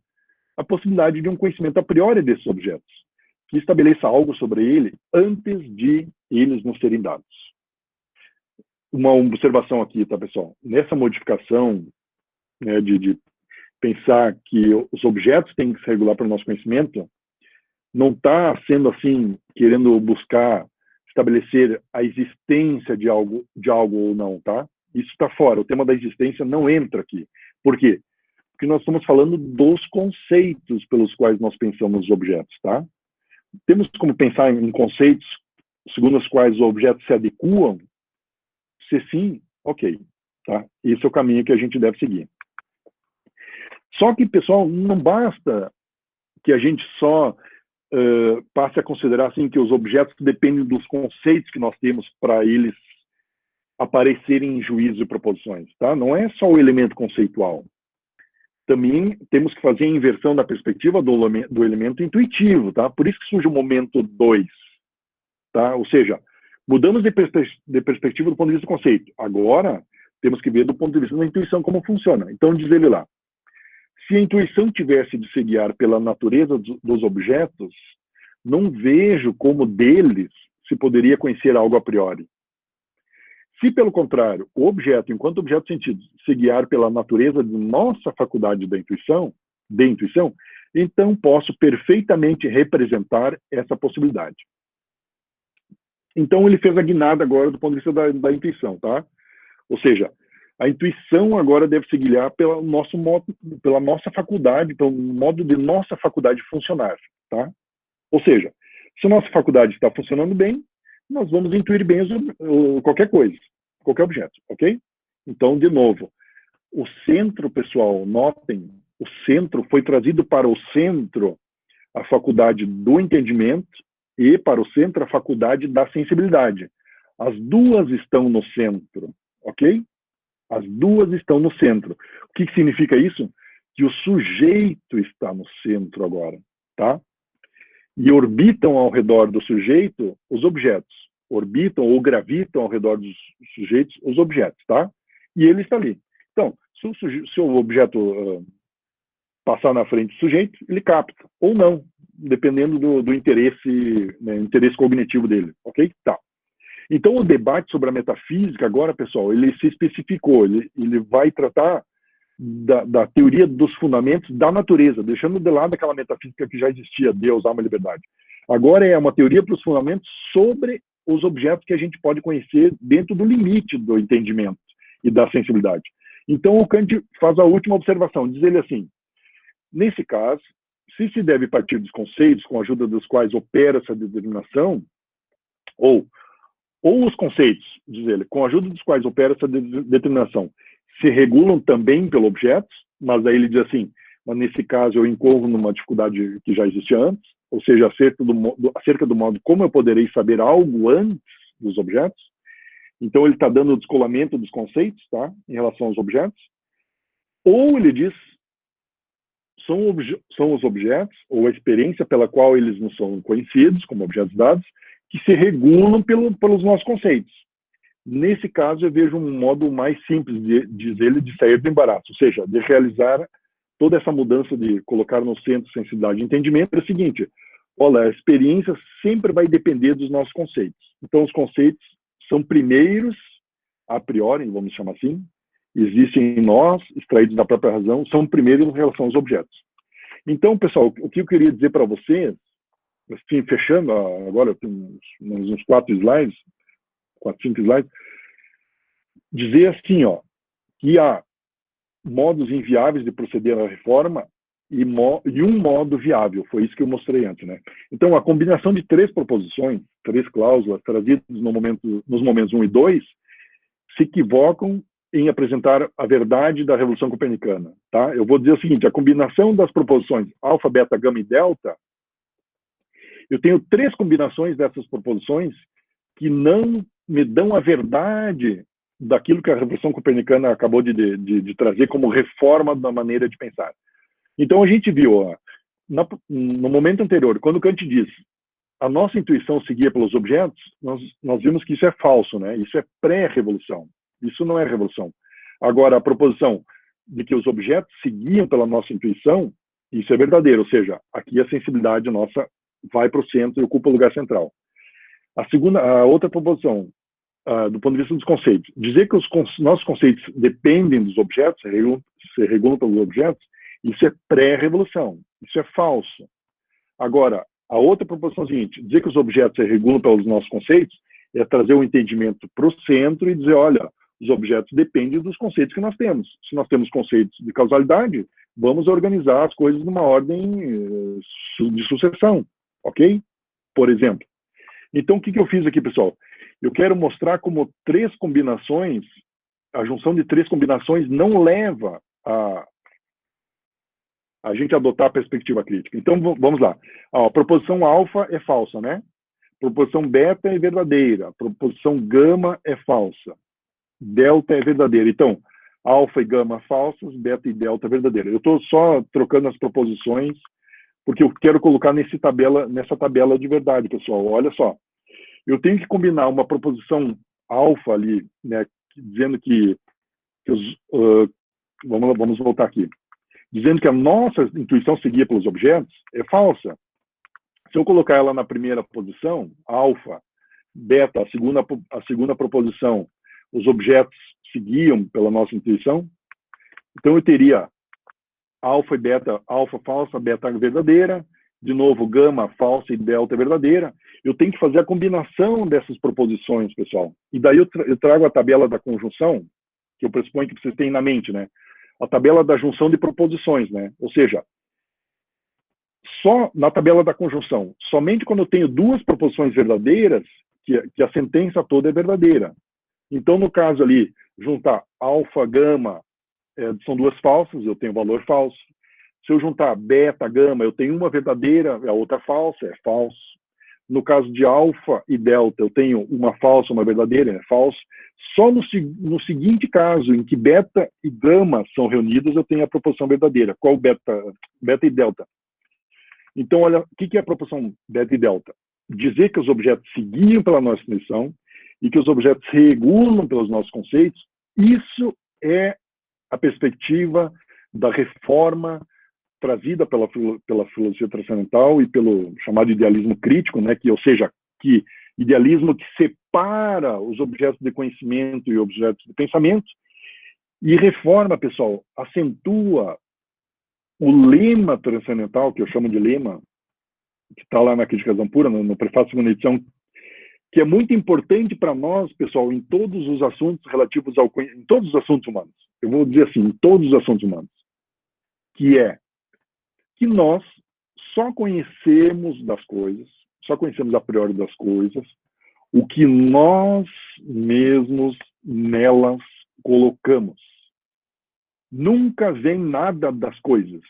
a possibilidade de um conhecimento a priori desses objetos, que estabeleça algo sobre ele antes de eles nos serem dados. Uma observação aqui, tá, pessoal? Nessa modificação, né, de pensar que os objetos têm que se regular pelo nosso conhecimento, não está sendo assim, querendo buscar estabelecer a existência de algo ou não, tá? Isso está fora. O tema da existência não entra aqui. Por quê? Porque nós estamos falando dos conceitos pelos quais nós pensamos os objetos, tá? Temos como pensar em conceitos segundo os quais os objetos se adequam? Se sim, ok, tá? Esse é o caminho que a gente deve seguir. Só que, pessoal, não basta que a gente só passe a considerar assim, que os objetos dependem dos conceitos que nós temos para eles aparecerem em juízo e proposições, tá? Não é só o elemento conceitual. Também temos que fazer a inversão da perspectiva do elemento intuitivo, tá? Por isso que surge o momento 2, tá? Ou seja, mudamos de perspectiva do ponto de vista do conceito. Agora, temos que ver do ponto de vista da intuição como funciona. Então, diz ele lá, se a intuição tivesse de se guiar pela natureza dos objetos, não vejo como deles se poderia conhecer algo a priori. Se, pelo contrário, o objeto, enquanto objeto sentido, se guiar pela natureza de nossa faculdade da intuição, então posso perfeitamente representar essa possibilidade. Então, ele fez a guinada agora do ponto de vista da intuição, tá? Ou seja, a intuição agora deve se guiar pelo nosso modo, pela nossa faculdade, pelo modo de nossa faculdade funcionar, tá? Ou seja, se a nossa faculdade está funcionando bem, nós vamos intuir bem qualquer coisa, qualquer objeto, ok? Então, de novo, o centro, pessoal, notem, o centro foi trazido para o centro a faculdade do entendimento e para o centro a faculdade da sensibilidade. As duas estão no centro, ok? As duas estão no centro. O que significa isso? Que o sujeito está no centro agora, tá? E orbitam ao redor do sujeito os objetos. Orbitam ou gravitam ao redor dos sujeitos os objetos, tá? E ele está ali. Então, se o objeto passar na frente do sujeito, ele capta, ou não, dependendo do interesse, né, interesse cognitivo dele, ok? Tá. Então, o debate sobre a metafísica agora, pessoal, ele se especificou, ele vai tratar da teoria dos fundamentos da natureza, deixando de lado aquela metafísica que já existia, Deus, alma e liberdade. Agora é uma teoria para os fundamentos sobre os objetos que a gente pode conhecer dentro do limite do entendimento e da sensibilidade. Então, o Kant faz a última observação, diz ele assim, nesse caso, se deve partir dos conceitos com a ajuda dos quais opera essa determinação, ou os conceitos, diz ele, com a ajuda dos quais opera essa determinação, se regulam também pelo objeto, mas aí ele diz assim, mas nesse caso eu incorro numa dificuldade que já existia antes, ou seja, acerca do modo como eu poderei saber algo antes dos objetos. Então ele está dando o descolamento dos conceitos, tá, em relação aos objetos. Ou ele diz, são os objetos, ou a experiência pela qual eles não são conhecidos, como objetos dados, que se regulam pelos nossos conceitos. Nesse caso, eu vejo um modo mais simples, diz ele, de sair do embaraço, ou seja, de realizar toda essa mudança de colocar no centro sensibilidade e entendimento. É o seguinte, olha, a experiência sempre vai depender dos nossos conceitos. Então, os conceitos são primeiros, a priori, vamos chamar assim, existem em nós, extraídos da própria razão, são primeiros em relação aos objetos. Então, pessoal, o que eu queria dizer para vocês, assim, fechando, agora eu tenho uns 4, 5 slides, dizer assim, ó, que há modos inviáveis de proceder à reforma e um modo viável, foi isso que eu mostrei antes, né? Então, a combinação de 3 proposições, 3 cláusulas trazidas nos momentos 1 e 2, se equivocam em apresentar a verdade da Revolução Copernicana, tá? Eu vou dizer o seguinte, a combinação das proposições alfa, beta, gama e delta, eu tenho 3 combinações dessas proposições que não me dão a verdade daquilo que a Revolução Copernicana acabou de trazer como reforma da maneira de pensar. Então, a gente viu, ó, no momento anterior, quando Kant diz a nossa intuição seguia pelos objetos, nós vimos que isso é falso, né? Isso é pré-revolução. Isso não é revolução. Agora, a proposição de que os objetos seguiam pela nossa intuição, isso é verdadeiro, ou seja, aqui a sensibilidade nossa vai para o centro e ocupa o lugar central. A outra proposição, do ponto de vista dos conceitos, dizer que os nossos conceitos dependem dos objetos, se regulam pelos objetos, Isso é pré-revolução, isso é falso. Agora, a outra proposição é a seguinte: dizer que os objetos se regulam pelos nossos conceitos é trazer o entendimento para o centro e dizer, olha, os objetos dependem dos conceitos que nós temos. Se nós temos conceitos de causalidade, vamos organizar as coisas numa ordem de sucessão, ok? Por exemplo. Então, o que eu fiz aqui, pessoal? Eu quero mostrar como três combinações, a junção de três combinações não leva a gente adotar a perspectiva crítica. Então, vamos lá. A proposição alfa é falsa, né? Proposição beta é verdadeira. Proposição gama é falsa. Delta é verdadeira. Então, alfa e gama falsas, beta e delta verdadeira. Eu estou só trocando as proposições porque eu quero colocar nessa tabela de verdade, pessoal. Olha só. Eu tenho que combinar uma proposição alfa ali, né, dizendo que vamos voltar aqui. Dizendo que a nossa intuição seguida pelos objetos é falsa. Se eu colocar ela na primeira posição, alfa, beta, a segunda proposição, os objetos seguiam pela nossa intuição, então eu teria alfa e beta, alfa falsa, beta verdadeira, de novo, gama falsa e delta verdadeira. Eu tenho que fazer a combinação dessas proposições, pessoal. E daí eu trago a tabela da conjunção, que eu pressuponho que vocês têm na mente, né? A tabela da junção de proposições, né? Ou seja, só na tabela da conjunção, somente quando eu tenho duas proposições verdadeiras, que a sentença toda é verdadeira. Então, no caso ali, juntar alfa, gama, são duas falsas, eu tenho valor falso. Se eu juntar beta, gama, eu tenho uma verdadeira, a outra falsa, é falso. No caso de alfa e delta, eu tenho uma falsa, uma verdadeira, é falso. Só no seguinte caso, em que beta e gama são reunidas, eu tenho a proposição verdadeira. Qual beta e delta? Então, olha, o que é a proposição beta e delta? Dizer que os objetos seguiam pela nossa definição e que os objetos se regulam pelos nossos conceitos, isso é a perspectiva da reforma trazida pela filosofia transcendental e pelo chamado idealismo crítico, né? Ou seja, que idealismo que separa os objetos de conhecimento e objetos de pensamento, e reforma, pessoal, acentua o lema transcendental, que eu chamo de lema, que está lá na Crítica da Razão Pura, no prefácio da segunda edição, que é muito importante para nós, pessoal, em todos os assuntos relativos em todos os assuntos humanos. Eu vou dizer assim, em todos os assuntos humanos, que é que nós só conhecemos das coisas, só conhecemos a priori das coisas, o que nós mesmos nelas colocamos. Nunca vem nada das coisas.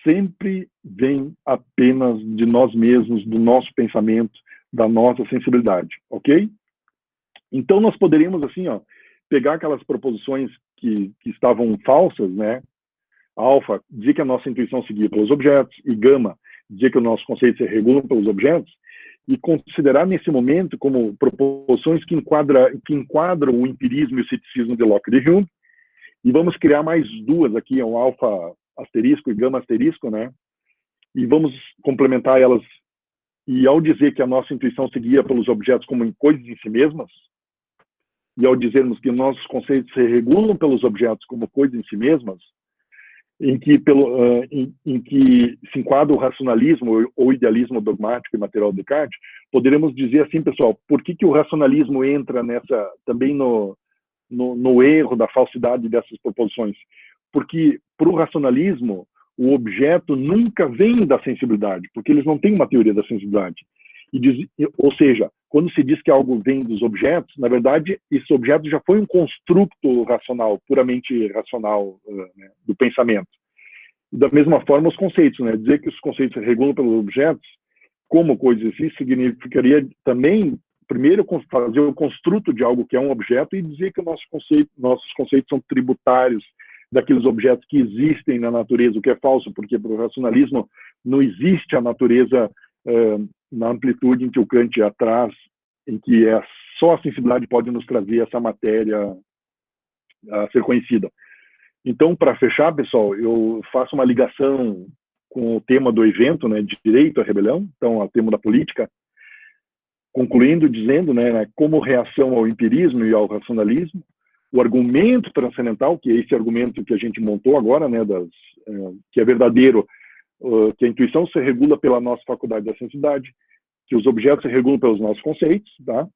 Sempre vem apenas de nós mesmos, do nosso pensamento, da nossa sensibilidade, ok? Então, nós poderíamos, assim, ó, pegar aquelas proposições que estavam falsas, né? Alfa, dizer que a nossa intuição seguia pelos objetos, e gama, dizer que o nosso conceito se regula pelos objetos, e considerar nesse momento como proposições que enquadram o empirismo e o ceticismo de Locke e de Hume, e vamos criar mais duas aqui, um alfa asterisco e gama asterisco, né? E vamos complementar elas. E ao dizer que a nossa intuição seguia pelos objetos como em coisas em si mesmas, e ao dizermos que nossos conceitos se regulam pelos objetos como coisas em si mesmas, em que se enquadra o racionalismo ou idealismo dogmático e material de Descartes, poderemos dizer assim, pessoal, por que o racionalismo entra também no erro da falsidade dessas proposições? Porque, para o racionalismo, o objeto nunca vem da sensibilidade, porque eles não têm uma teoria da sensibilidade. Ou seja, quando se diz que algo vem dos objetos, na verdade, esse objeto já foi um construto racional, puramente racional, né, do pensamento. E da mesma forma, os conceitos, né? Dizer que os conceitos se regulam pelos objetos, como coisas assim, significaria também, primeiro, fazer o construto de algo que é um objeto e dizer que nossos conceitos são tributários daqueles objetos que existem na natureza, o que é falso, porque para o racionalismo não existe a natureza na amplitude em que o Kant traz, em que só a sensibilidade pode nos trazer essa matéria a ser conhecida. Então, para fechar, pessoal, eu faço uma ligação com o tema do evento, né, de direito à rebelião, então, o tema da política, concluindo, dizendo, né, como reação ao empirismo e ao racionalismo, o argumento transcendental, que é esse argumento que a gente montou agora, né, das que é verdadeiro, que a intuição se regula pela nossa faculdade da sensibilidade, que os objetos se regulam pelos nossos conceitos, tá?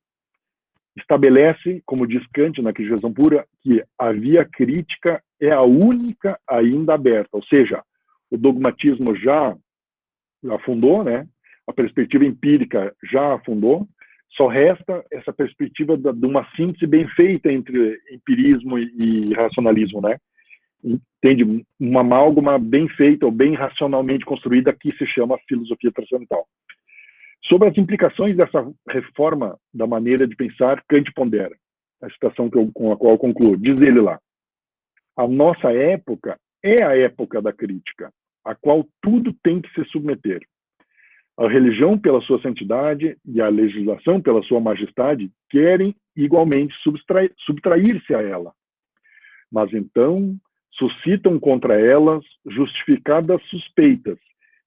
Estabelece, como diz Kant na Crítica da Razão Pura, que a via crítica é a única ainda aberta, ou seja, o dogmatismo já afundou, né? A perspectiva empírica já afundou, só resta essa perspectiva de uma síntese bem feita entre empirismo e racionalismo, né? Entende? Uma amálgama bem feita ou bem racionalmente construída que se chama filosofia transcendental. Sobre as implicações dessa reforma da maneira de pensar, Kant pondera, a citação com a qual eu concluo, diz ele lá: a nossa época é a época da crítica, a qual tudo tem que se submeter. A religião, pela sua santidade, e a legislação, pela sua majestade, querem igualmente subtrair-se a ela. Mas então suscitam contra elas justificadas suspeitas,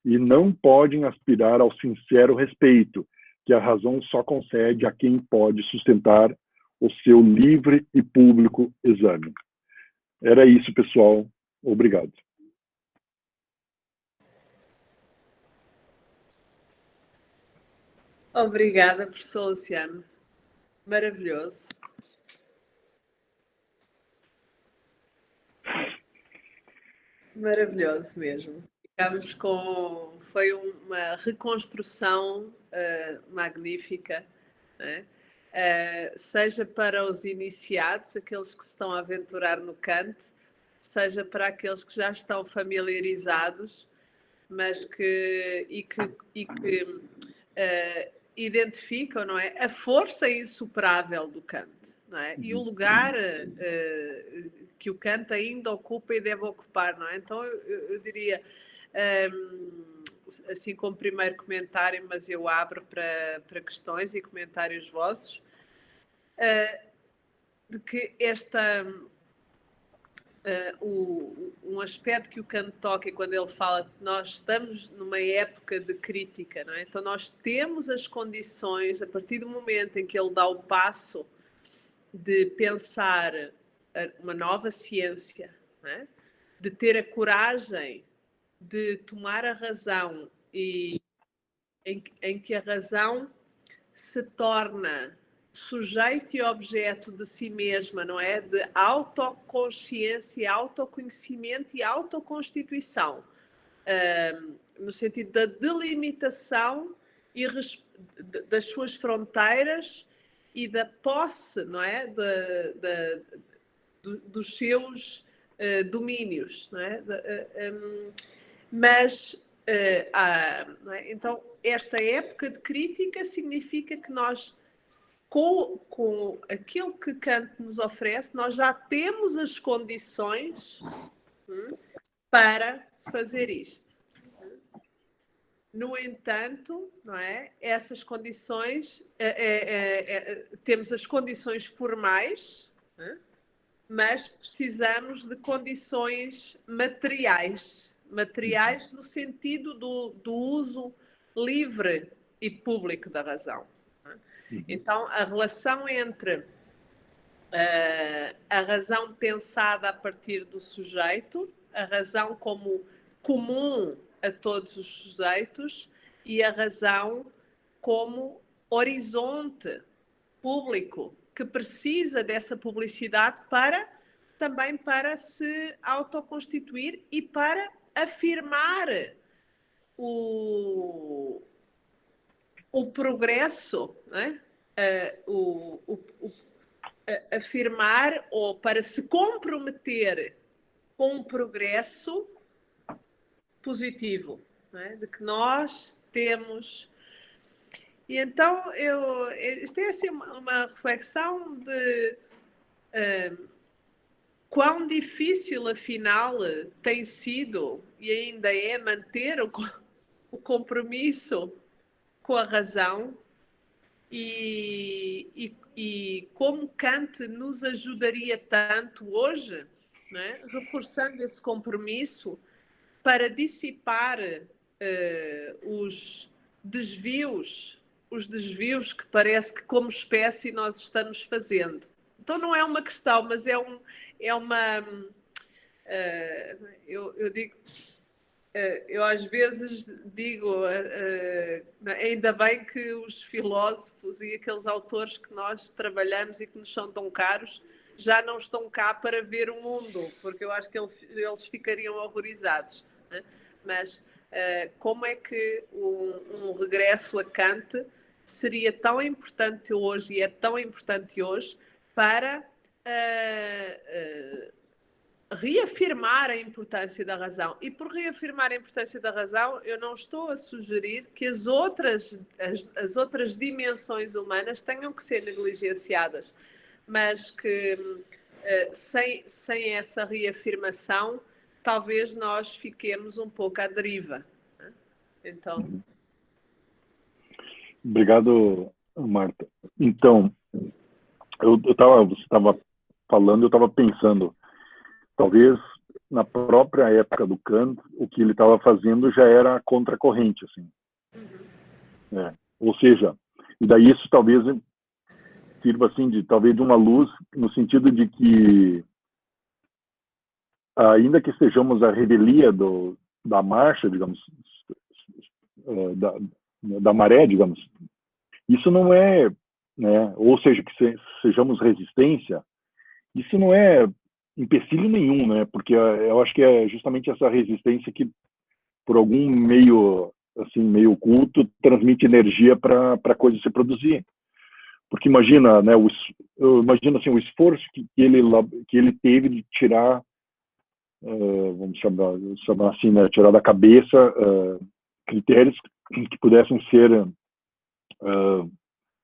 e não podem aspirar ao sincero respeito, que a razão só concede a quem pode sustentar o seu livre e público exame. Era isso, pessoal. Obrigado. Obrigada, professor Luciano. Maravilhoso. Maravilhoso mesmo. Ficamos com... Foi uma reconstrução magnífica, né? Seja para os iniciados, aqueles que se estão a aventurar no Kant, seja para aqueles que já estão familiarizados, mas que identificam, não é, a força insuperável do Kant, não é? E o lugar que o Kant ainda ocupa e deve ocupar, não é? Então eu diria, assim como primeiro comentário, mas eu abro para questões e comentários vossos, de que um aspecto que o Kant toca quando ele fala que nós estamos numa época de crítica, não é? Então nós temos as condições, a partir do momento em que ele dá o passo de pensar uma nova ciência, não é? De ter a coragem de tomar a razão e em que a razão se torna sujeito e objeto de si mesma, não é? De autoconsciência, autoconhecimento e autoconstituição, no sentido da delimitação das suas fronteiras e da posse, não é? Dos seus domínios, não é? Mas, não é? Então, esta época de crítica significa que nós, com aquilo que Kant nos oferece, nós já temos as condições para fazer isto. No entanto, não é? Essas condições, temos as condições formais, mas precisamos de condições materiais no sentido do uso livre e público da razão. Então, a relação entre a razão pensada a partir do sujeito, a razão como comum a todos os sujeitos e a razão como horizonte público que precisa dessa publicidade também para se autoconstituir e para afirmar o progresso, não é? Afirmar ou para se comprometer com um progresso positivo, não é? De que nós temos. E então, isto é assim uma reflexão de quão difícil, afinal, tem sido e ainda é manter o compromisso com a razão e como Kant nos ajudaria tanto hoje, não é? Reforçando esse compromisso para dissipar os desvios que parece que como espécie nós estamos fazendo. Então não é uma questão, mas é uma Eu digo, eu às vezes digo, ainda bem que os filósofos e aqueles autores que nós trabalhamos e que nos são tão caros já não estão cá para ver o mundo, porque eu acho que eles ficariam horrorizados. Né? Mas como é que um regresso a Kant seria tão importante hoje e é tão importante hoje para reafirmar a importância da razão. E por reafirmar a importância da razão, eu não estou a sugerir que as outras dimensões humanas tenham que ser negligenciadas, mas que sem essa reafirmação, talvez nós fiquemos um pouco à deriva. Então... Obrigado, Marta. Então, você estava falando, eu estava pensando, talvez na própria época do Kant, o que ele estava fazendo já era contracorrente, assim. Ou seja, e daí isso talvez sirva assim talvez de uma luz no sentido de que, ainda que estejamos à revelia da marcha, digamos, da maré, digamos, isso não é, né, ou seja, que sejamos resistência, isso não é empecilho nenhum, né, porque eu acho que é justamente essa resistência que, por algum meio, assim, meio oculto, transmite energia para a coisa se produzir. Porque imagina, né, imagina assim, o esforço que ele teve de tirar, vamos chamar assim, né, tirar da cabeça critérios que pudessem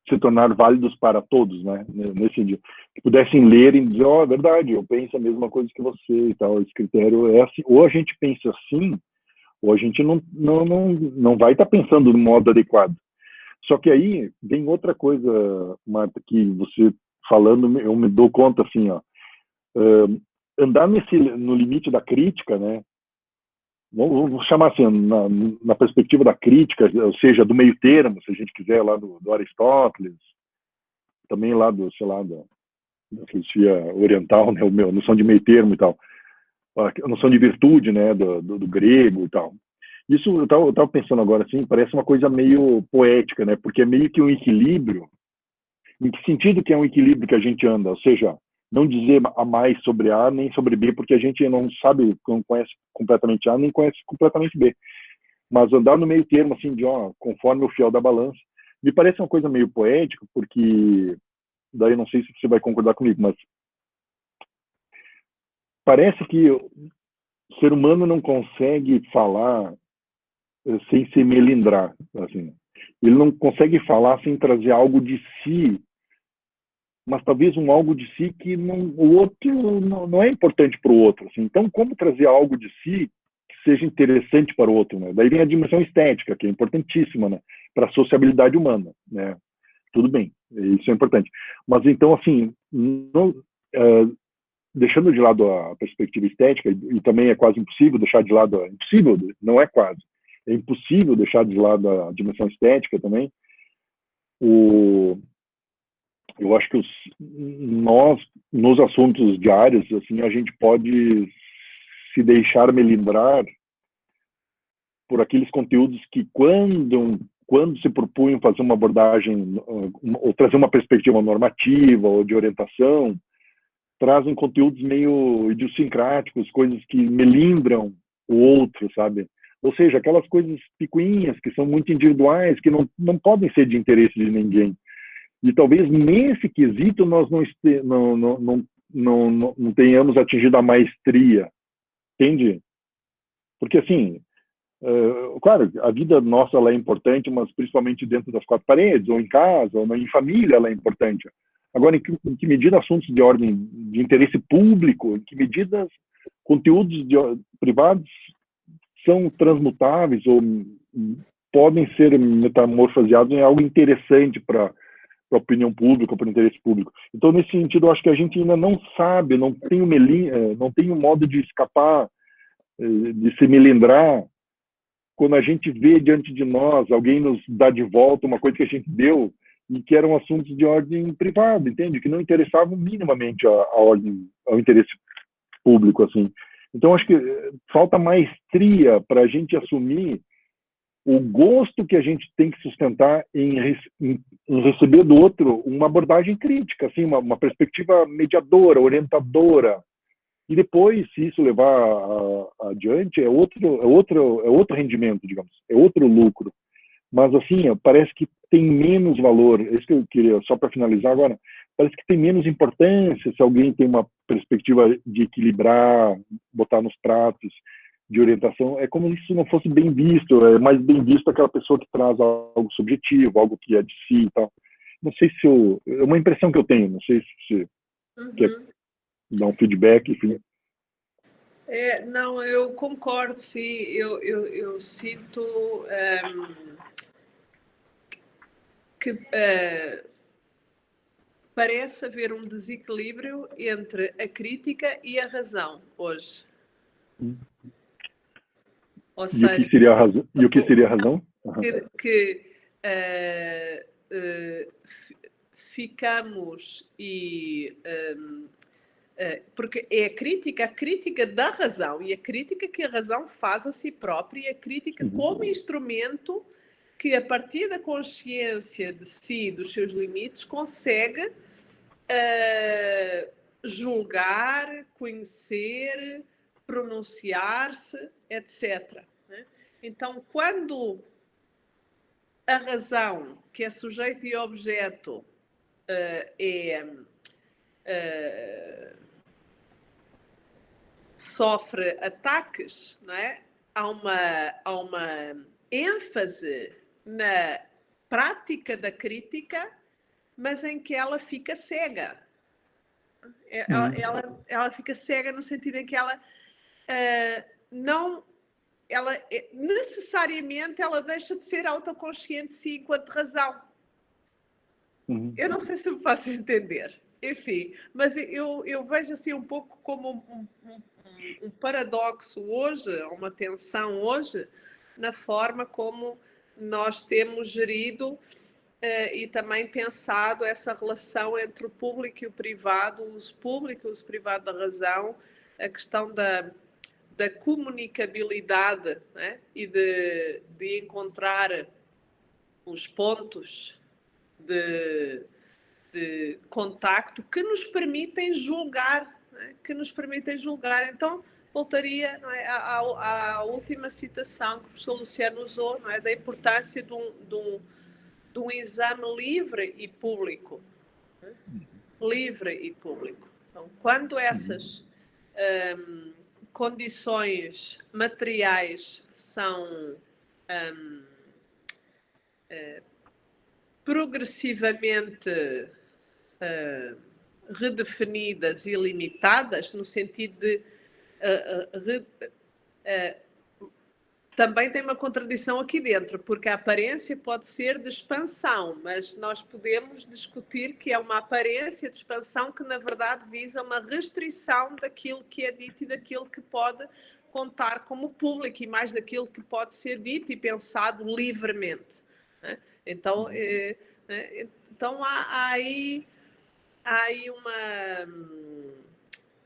se tornar válidos para todos, né, nesse sentido, que pudessem ler e dizer, é verdade, eu penso a mesma coisa que você e tal, esse critério é assim, ou a gente pensa assim, ou a gente não vai estar pensando no modo adequado. Só que aí vem outra coisa, Marta, que você falando, eu me dou conta, assim, andar no limite da crítica, né, vamos chamar assim, na perspectiva da crítica, ou seja, do meio termo, se a gente quiser, lá do Aristóteles, também lá sei lá, da filosofia oriental, né, a noção de meio termo e tal, a noção de virtude, né, do grego e tal. Isso eu estava pensando agora, assim, parece uma coisa meio poética, né, porque é meio que um equilíbrio. Em que sentido que é um equilíbrio que a gente anda? Ou seja, não dizer a mais sobre A nem sobre B, porque a gente não sabe, não conhece completamente A, nem conhece completamente B. Mas andar no meio termo, assim, conforme o fiel da balança, me parece uma coisa meio poética, porque, daí não sei se você vai concordar comigo, mas parece que o ser humano não consegue falar sem se melindrar, assim. Ele não consegue falar sem trazer algo de si, mas talvez um algo de si que o outro não é importante para o outro. Assim. Então, como trazer algo de si que seja interessante para o outro? Né? Daí vem a dimensão estética, que é importantíssima, né? Para a sociabilidade humana. Né? Tudo bem, isso é importante. Mas então, assim, deixando de lado a perspectiva estética, e também é quase impossível deixar de lado, impossível, não é quase, é impossível deixar de lado a dimensão estética também. Eu acho que nós, nos assuntos diários, assim, a gente pode se deixar melindrar por aqueles conteúdos que, quando se propunham fazer uma abordagem, ou trazer uma perspectiva normativa ou de orientação, trazem conteúdos meio idiosincráticos, coisas que melindram o outro, sabe? Ou seja, aquelas coisas picuinhas que são muito individuais, que não podem ser de interesse de ninguém. E talvez nesse quesito nós não tenhamos atingido a maestria, entende? Porque, assim, claro, a vida nossa ela é importante, mas principalmente dentro das quatro paredes, ou em casa, ou em família ela é importante. Agora, em que medida assuntos de ordem de interesse público, em que medida conteúdos privados são transmutáveis ou podem ser metamorfoseados em algo interessante para a opinião pública, para o interesse público. Então, nesse sentido, eu acho que a gente ainda não sabe, não tem um modo de escapar, de se melindrar, quando a gente vê diante de nós, alguém nos dá de volta uma coisa que a gente deu e que eram assuntos de ordem privada, entende? Que não interessavam minimamente ao interesse público, assim. Então, acho que falta maestria para a gente assumir o gosto que a gente tem que sustentar em receber do outro uma abordagem crítica, assim, uma perspectiva mediadora, orientadora. E depois, se isso levar adiante, é outro rendimento, digamos, é outro lucro. Mas, assim, parece que tem menos valor. É isso que eu queria, só para finalizar agora, parece que tem menos importância se alguém tem uma perspectiva de equilibrar, botar nos pratos, de orientação. É como se isso não fosse bem visto, é mais bem visto aquela pessoa que traz algo subjetivo, algo que é de si e tal. Não sei se é uma impressão que eu tenho, não sei se quer dar um feedback, enfim. Não, eu concordo, sim. Eu sinto que parece haver um desequilíbrio entre a crítica e a razão hoje. Ou seja, o que seria a razão? E o que seria a razão? Ficamos porque é a crítica da razão e a crítica que a razão faz a si própria e a crítica como instrumento que, a partir da consciência de si, dos seus limites, consegue julgar, conhecer, pronunciar-se, etc. Então, quando a razão, que é sujeito e objeto, sofre ataques, não é? Há uma ênfase na prática da crítica, mas em que ela fica cega. Ela fica cega no sentido em que ela não... necessariamente ela deixa de ser autoconsciente de si enquanto razão. Eu não sei se me faço entender. Enfim, mas eu vejo assim um pouco como um paradoxo hoje, uma tensão hoje, na forma como nós temos gerido e também pensado essa relação entre o público e o privado, o uso público e o uso privado da razão, a questão da comunicabilidade, né? E de encontrar os pontos de contacto que nos permitem julgar, né? Que nos permitem julgar. Então, voltaria, não é, à última citação que o professor Luciano usou, não é, da importância de um exame livre e público. Né? Livre e público. Então, quando essas condições materiais são progressivamente redefinidas e limitadas, no sentido de também tem uma contradição aqui dentro, porque a aparência pode ser de expansão, mas nós podemos discutir que é uma aparência de expansão que, na verdade, visa uma restrição daquilo que é dito e daquilo que pode contar como público e mais daquilo que pode ser dito e pensado livremente. Né? Então, então há aí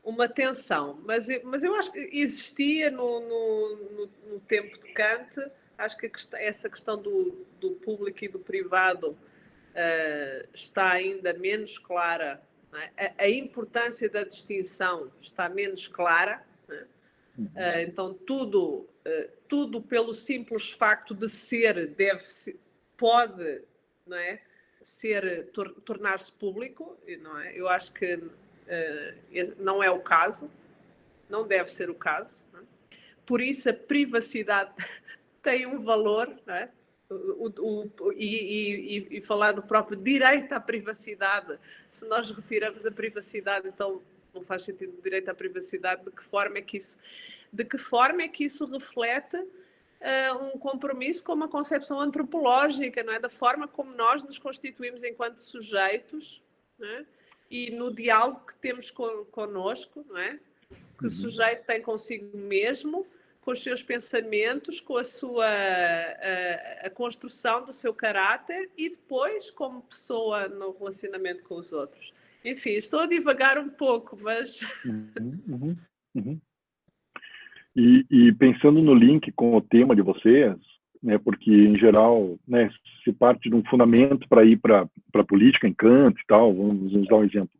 uma tensão, mas eu acho que existia no tempo de Kant. Acho que essa questão do público e do privado está ainda menos clara, não é? A importância da distinção está menos clara, não é? Então tudo pelo simples facto de ser pode, não é, tornar-se público, não é? Eu acho que não é o caso, não deve ser o caso. Não é? Por isso a privacidade tem um valor, não é? E falar do próprio direito à privacidade. Se nós retiramos a privacidade, então não faz sentido o direito à privacidade. De que forma é que isso reflete um compromisso com uma concepção antropológica, não é? Da forma como nós nos constituímos enquanto sujeitos, não é? E no diálogo que temos connosco, não é? Que o sujeito tem consigo mesmo, com os seus pensamentos, com a construção do seu caráter e depois como pessoa no relacionamento com os outros. Enfim, estou a divagar um pouco, mas... E pensando no link com o tema de vocês, né, porque, em geral, né, se parte de um fundamento para ir para a política em Kant e tal, vamos dar um exemplo.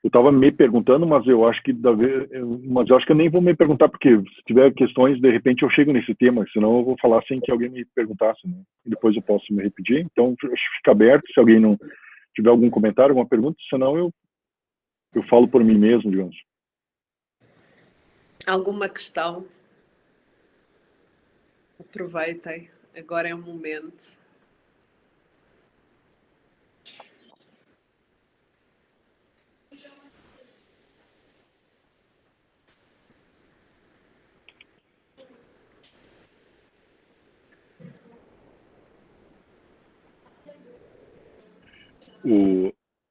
Eu estava me perguntando, mas eu acho que eu nem vou me perguntar, porque se tiver questões, de repente eu chego nesse tema, senão eu vou falar sem que alguém me perguntasse, né? E depois eu posso me repetir. Então, fica aberto, se alguém não tiver algum comentário, alguma pergunta, senão eu falo por mim mesmo, digamos. Alguma questão? Aproveitem, agora é o momento.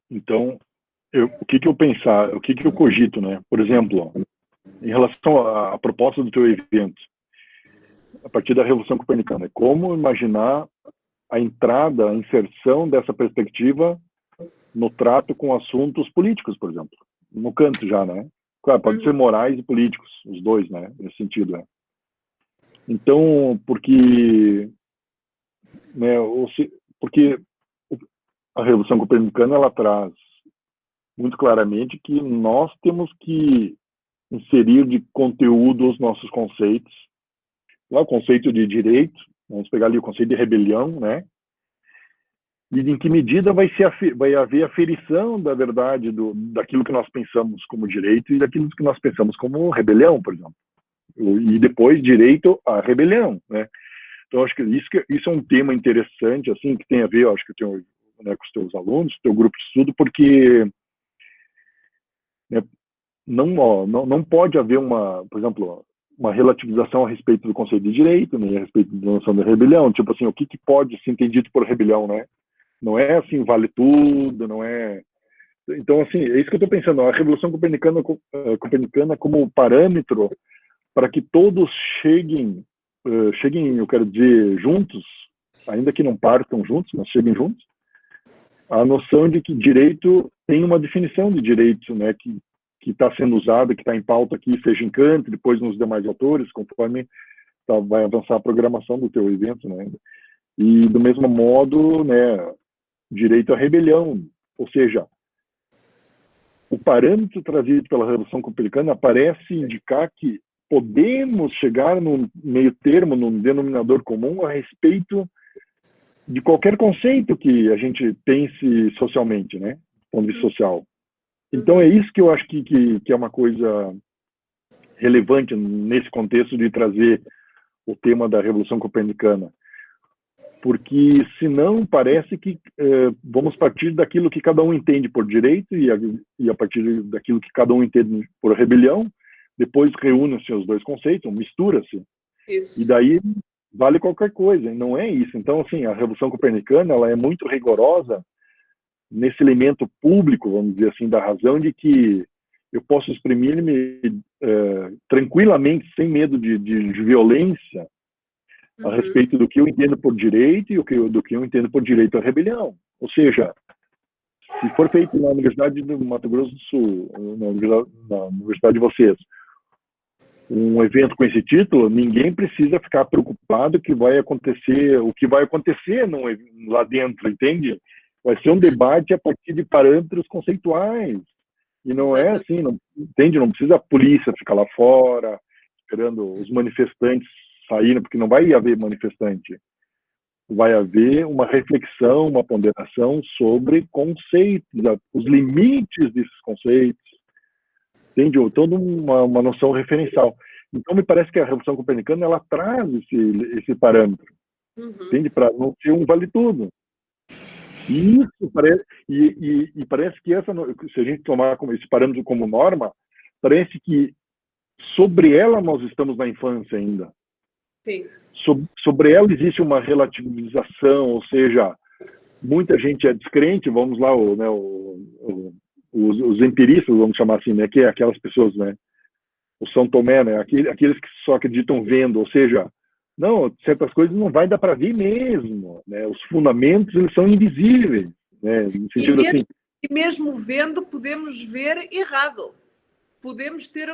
Então, o que eu pensar, o que eu cogito, né? Por exemplo, em relação à proposta do teu evento, a partir da Revolução Copernicana, como imaginar a entrada, a inserção dessa perspectiva no trato com assuntos políticos, por exemplo, no canto já, né? Claro, pode ser morais e políticos, os dois, né? Nesse sentido, né? Então, porque a Revolução Copernicana ela traz muito claramente que nós temos que inserir de conteúdo os nossos conceitos. Lá o conceito de direito, vamos pegar ali o conceito de rebelião, né? E em que medida vai haver aferição da verdade daquilo que nós pensamos como direito e daquilo que nós pensamos como rebelião, por exemplo. E depois direito à rebelião, né? Então acho que isso é um tema interessante, assim, que tem a ver, acho que tem, né, com os teus alunos, com o teu grupo de estudo, porque né, não pode haver por exemplo, uma relativização a respeito do conceito de direito, nem a respeito da noção da rebelião. Tipo assim, o que pode ser entendido por rebelião, né? Não é assim, vale tudo, não é... Então, assim, é isso que eu estou pensando. A Revolução Copernicana como parâmetro para que todos cheguem, eu quero dizer, juntos, ainda que não partam juntos, mas cheguem juntos, a noção de que direito tem uma definição de direito, né, que está sendo usada, que está em pauta aqui, seja em Kant, depois nos demais autores, conforme vai avançar a programação do teu evento, né? E, do mesmo modo, né, direito à rebelião, ou seja, o parâmetro trazido pela Revolução Copernicana parece indicar que podemos chegar num meio termo, num denominador comum a respeito de qualquer conceito que a gente pense socialmente, né, do ponto de vista social. Então é isso que eu acho que é uma coisa relevante nesse contexto de trazer o tema da Revolução Copernicana. Porque, senão, parece que vamos partir daquilo que cada um entende por direito e a partir daquilo que cada um entende por rebelião, depois reúnem-se os dois conceitos, mistura-se, e daí vale qualquer coisa, e não é isso. Então, assim, a Revolução Copernicana ela é muito rigorosa nesse elemento público, vamos dizer assim, da razão de que eu posso exprimir-me tranquilamente, sem medo de violência, a respeito do que eu entendo por direito e do que eu entendo por direito à rebelião. Ou seja, se for feito na Universidade do Mato Grosso do Sul, na Universidade de vocês, um evento com esse título, ninguém precisa ficar preocupado que vai acontecer, o que vai acontecer lá dentro, entende? Vai ser um debate a partir de parâmetros conceituais. E não é assim, entende? Não precisa a polícia ficar lá fora, esperando os manifestantes saírem, porque não vai haver manifestante. Vai haver uma reflexão, uma ponderação sobre conceitos, os limites desses conceitos, entende? Toda uma noção referencial. Então, me parece que a Revolução Copernicana ela traz esse parâmetro, entende? Para não ser um vale-tudo. E isso parece, e parece que se a gente tomar esse parâmetro como norma, parece que sobre ela nós estamos na infância ainda. Sim. Sobre ela existe uma relativização, ou seja, muita gente é descrente, vamos lá, os empiristas, vamos chamar assim, né, que é aquelas pessoas, né, o São Tomé, né, aqueles que só acreditam vendo, ou seja, não, certas coisas não vai dar para ver mesmo, né, os fundamentos eles são invisíveis, né, no sentido assim. E mesmo vendo podemos ver errado, podemos ter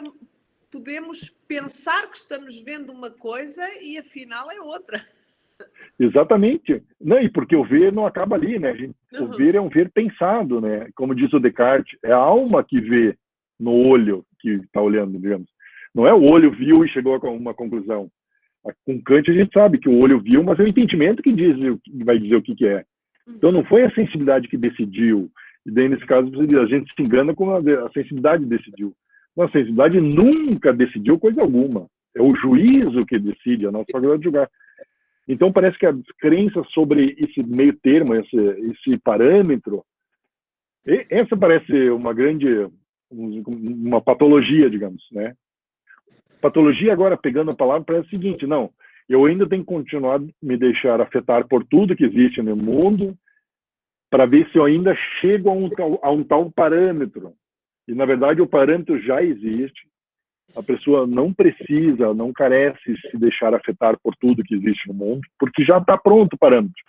podemos pensar que estamos vendo uma coisa e afinal é outra. Exatamente. Não, e porque o ver não acaba ali, né? O ver é um ver pensado, né? Como diz o Descartes, é a alma que vê no olho que está olhando, digamos. Não é o olho viu e chegou a uma conclusão. Com Kant a gente sabe que o olho viu, mas é o entendimento que vai dizer o que é. Então não foi a sensibilidade que decidiu. E daí, nesse caso, a gente se engana como a sensibilidade decidiu. Não, a sensibilidade nunca decidiu coisa alguma. É o juízo que decide, a nossa faculdade de julgar. Então parece que a crença sobre esse meio termo, esse parâmetro, essa parece uma patologia, digamos, né? Patologia, agora, pegando a palavra, parece o seguinte: não, eu ainda tenho que continuar me deixar afetar por tudo que existe no mundo para ver se eu ainda chego a um tal parâmetro. E, na verdade, o parâmetro já existe. A pessoa não precisa, não carece se deixar afetar por tudo que existe no mundo, porque já está pronto o parâmetro.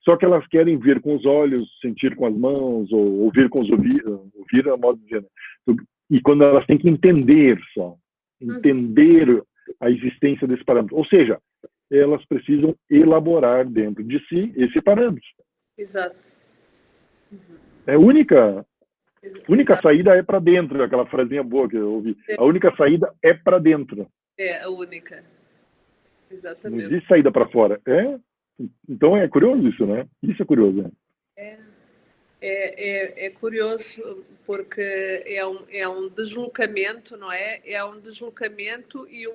Só que elas querem ver com os olhos, sentir com as mãos, ou ouvir com os ouvidos, ouvir é modo de dizer, né? E quando elas têm que entender só, entender a existência desse parâmetro. Ou seja, elas precisam elaborar dentro de si esse parâmetro. Exato. É a única saída é para dentro, aquela frasinha boa que eu ouvi. A única saída é para dentro. É a única. Exatamente. Não existe saída para fora. Então é curioso isso, né? Isso é curioso. Né? É curioso porque é um deslocamento, não é? É um deslocamento e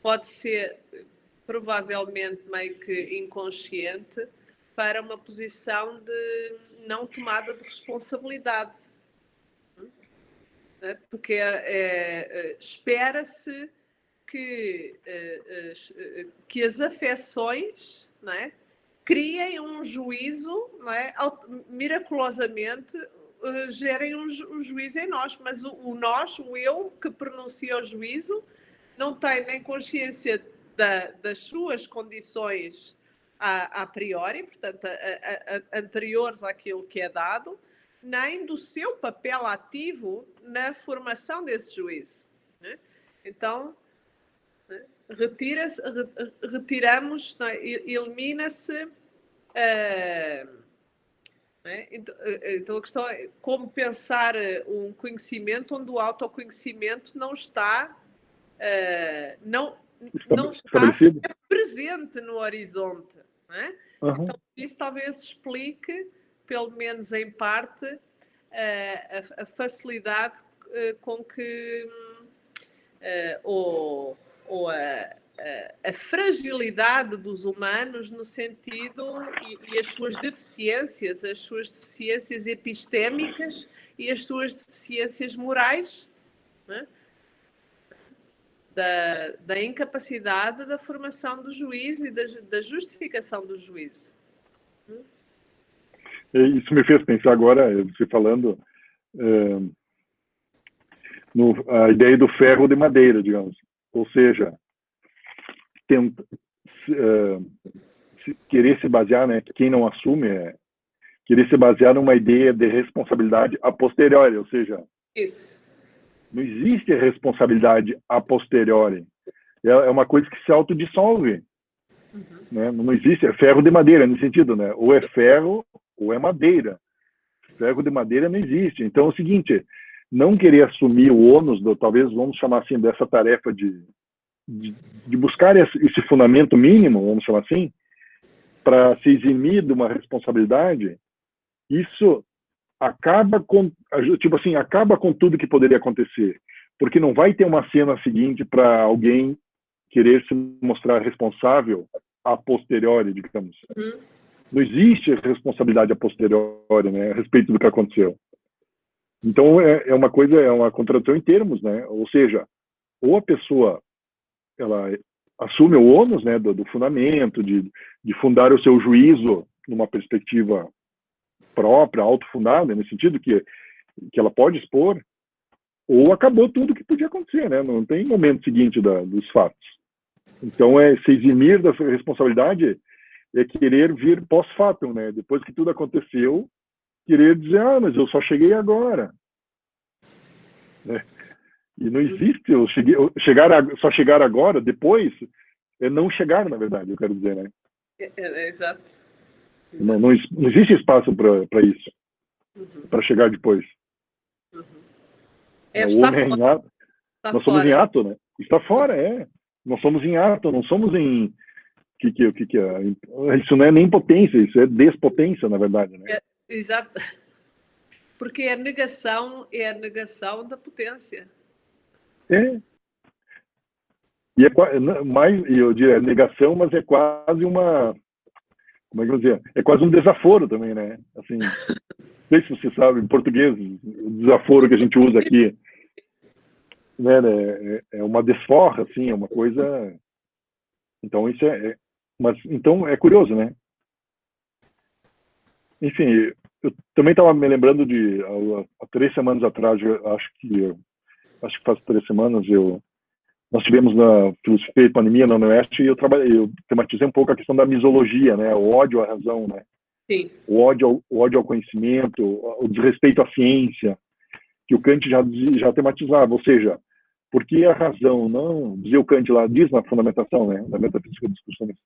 pode ser provavelmente meio que inconsciente para uma posição de não tomada de responsabilidade. Porque espera-se que as afecções, não é, criem um juízo, não é, miraculosamente gerem um juízo em nós, mas o eu que pronuncia o juízo não tem nem consciência das suas condições a priori, portanto, anteriores àquilo que é dado, nem do seu papel ativo na formação desse juízo. Né? Então, retiramos, elimina-se. Então a questão é como pensar um conhecimento onde o autoconhecimento não está presente no horizonte. Não é? Então isso talvez explique, pelo menos em parte, a facilidade com que ou a fragilidade dos humanos no sentido e as suas deficiências epistémicas e as suas deficiências morais, né? da incapacidade da formação do juízo e da justificação do juízo. Isso me fez pensar agora, você falando, a ideia do ferro de madeira, digamos. Ou seja, querer se basear, né? Quem não assume querer se basear numa ideia de responsabilidade a posteriori, ou seja, isso. Não existe responsabilidade a posteriori. É uma coisa que se autodissolve. Né? Não existe, é ferro de madeira, nesse sentido, né? Ou é ferro ou é madeira. Ferro de madeira não existe. Então é o seguinte, não querer assumir o ônus, talvez vamos chamar assim, dessa tarefa de buscar esse fundamento mínimo, vamos chamar assim, para se eximir de uma responsabilidade, isso acaba com tudo que poderia acontecer, porque não vai ter uma cena seguinte para alguém querer se mostrar responsável a posteriori, digamos. Não existe responsabilidade a posteriori, né, a respeito do que aconteceu. Então é uma contradição em termos, né? Ou seja, ou a pessoa ela assume o ônus, né, do fundamento, de fundar o seu juízo numa perspectiva própria, autofundada, no sentido que ela pode expor, ou acabou tudo que podia acontecer, né? Não tem momento seguinte dos fatos. Então, se eximir da responsabilidade é querer vir pós-fatum, né? Depois que tudo aconteceu, querer dizer, mas eu só cheguei agora. Né? E não existe só chegar agora, depois, é não chegar, na verdade, eu quero dizer, né? Exato. Não existe espaço para isso, para chegar depois. O homem é em ato. Nós somos em ato, né? Está fora, Nós somos em ato, não somos em... que é? Isso não é nem potência, isso é despotência, na verdade, né? Exato. Porque é a negação da potência. E eu diria negação, mas é quase uma... Como é que eu vou dizer? É quase um desaforo também, né? Assim, não sei se você sabe, em português, o desaforo que a gente usa aqui, né? É uma desforra, assim, é uma coisa... Então, isso mas, então, é curioso, né? Enfim, eu também estava me lembrando de, há 3 semanas atrás, acho que faz 3 semanas, nós tivemos na filosofia e pandemia na Oeste e eu tematizei um pouco a questão da misologia, né? O ódio à razão, né? Sim. O ódio ao conhecimento, o desrespeito à ciência, que o Kant já tematizava, ou seja, por que a razão não, dizia o Kant lá, diz na fundamentação, né? Na metafísica das discussões,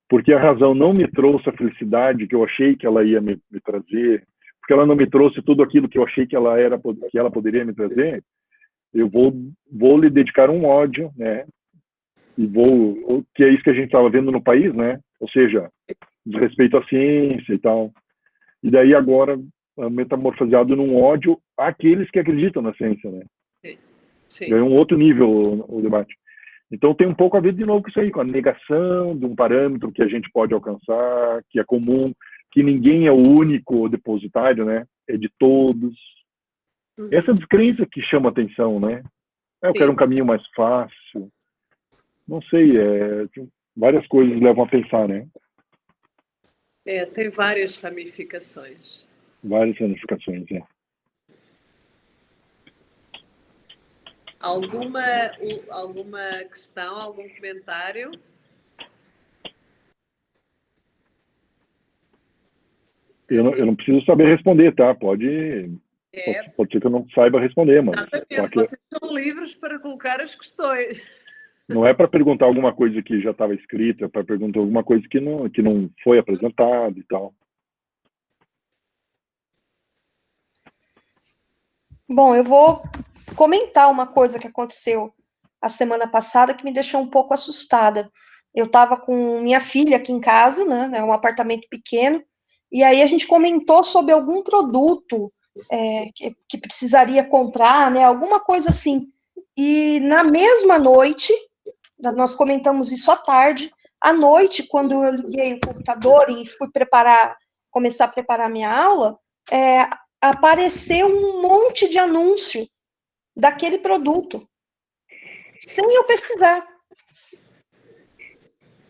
porque a razão não me trouxe a felicidade que eu achei que ela ia me trazer, porque ela não me trouxe tudo aquilo que eu achei que ela poderia me trazer, eu vou lhe dedicar um ódio, né? E que é isso que a gente estava vendo no país, né? Ou seja, desrespeito à ciência e tal. E daí agora metamorfoseado num ódio àqueles que acreditam na ciência, né? Sim. Ganhou um outro nível o debate. Então tem um pouco a ver de novo com isso aí, com a negação de um parâmetro que a gente pode alcançar, que é comum, que ninguém é o único depositário, né? É de todos. Essa descrença que chama atenção, né? Eu quero um caminho mais fácil. Não sei, várias coisas levam a pensar, né? Tem várias ramificações. Várias ramificações, Alguma questão, algum comentário? Eu não preciso saber responder, tá? Pode ser que eu não saiba responder, mas... Exatamente, vocês são livres para colocar as questões. Não é para perguntar alguma coisa que já estava escrita, é para perguntar alguma coisa que não foi apresentada e tal. Bom, eu vou comentar uma coisa que aconteceu a semana passada que me deixou um pouco assustada. Eu estava com minha filha aqui em casa, né? É um apartamento pequeno, e aí a gente comentou sobre algum produto que precisaria comprar, né? Alguma coisa assim. E na mesma noite, nós comentamos isso à tarde, à noite, quando eu liguei o computador e fui começar a preparar minha aula, apareceu um monte de anúncio daquele produto, sem eu pesquisar.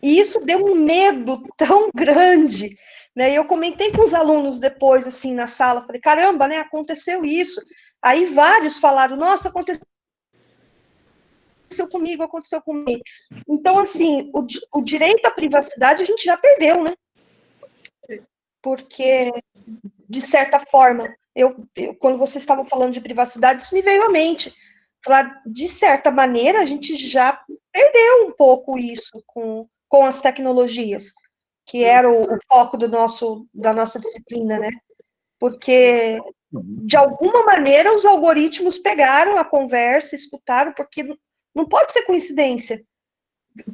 E isso deu um medo tão grande, né? Eu comentei com os alunos depois, assim, na sala, falei, caramba, né, aconteceu isso. Aí vários falaram, nossa, aconteceu comigo. Então, assim, o direito à privacidade a gente já perdeu, né? Porque, de certa forma, quando vocês estavam falando de privacidade, isso me veio à mente. Falar, de certa maneira, a gente já perdeu um pouco isso com as tecnologias, que era o foco da nossa disciplina, né? Porque, de alguma maneira, os algoritmos pegaram a conversa, escutaram, porque não pode ser coincidência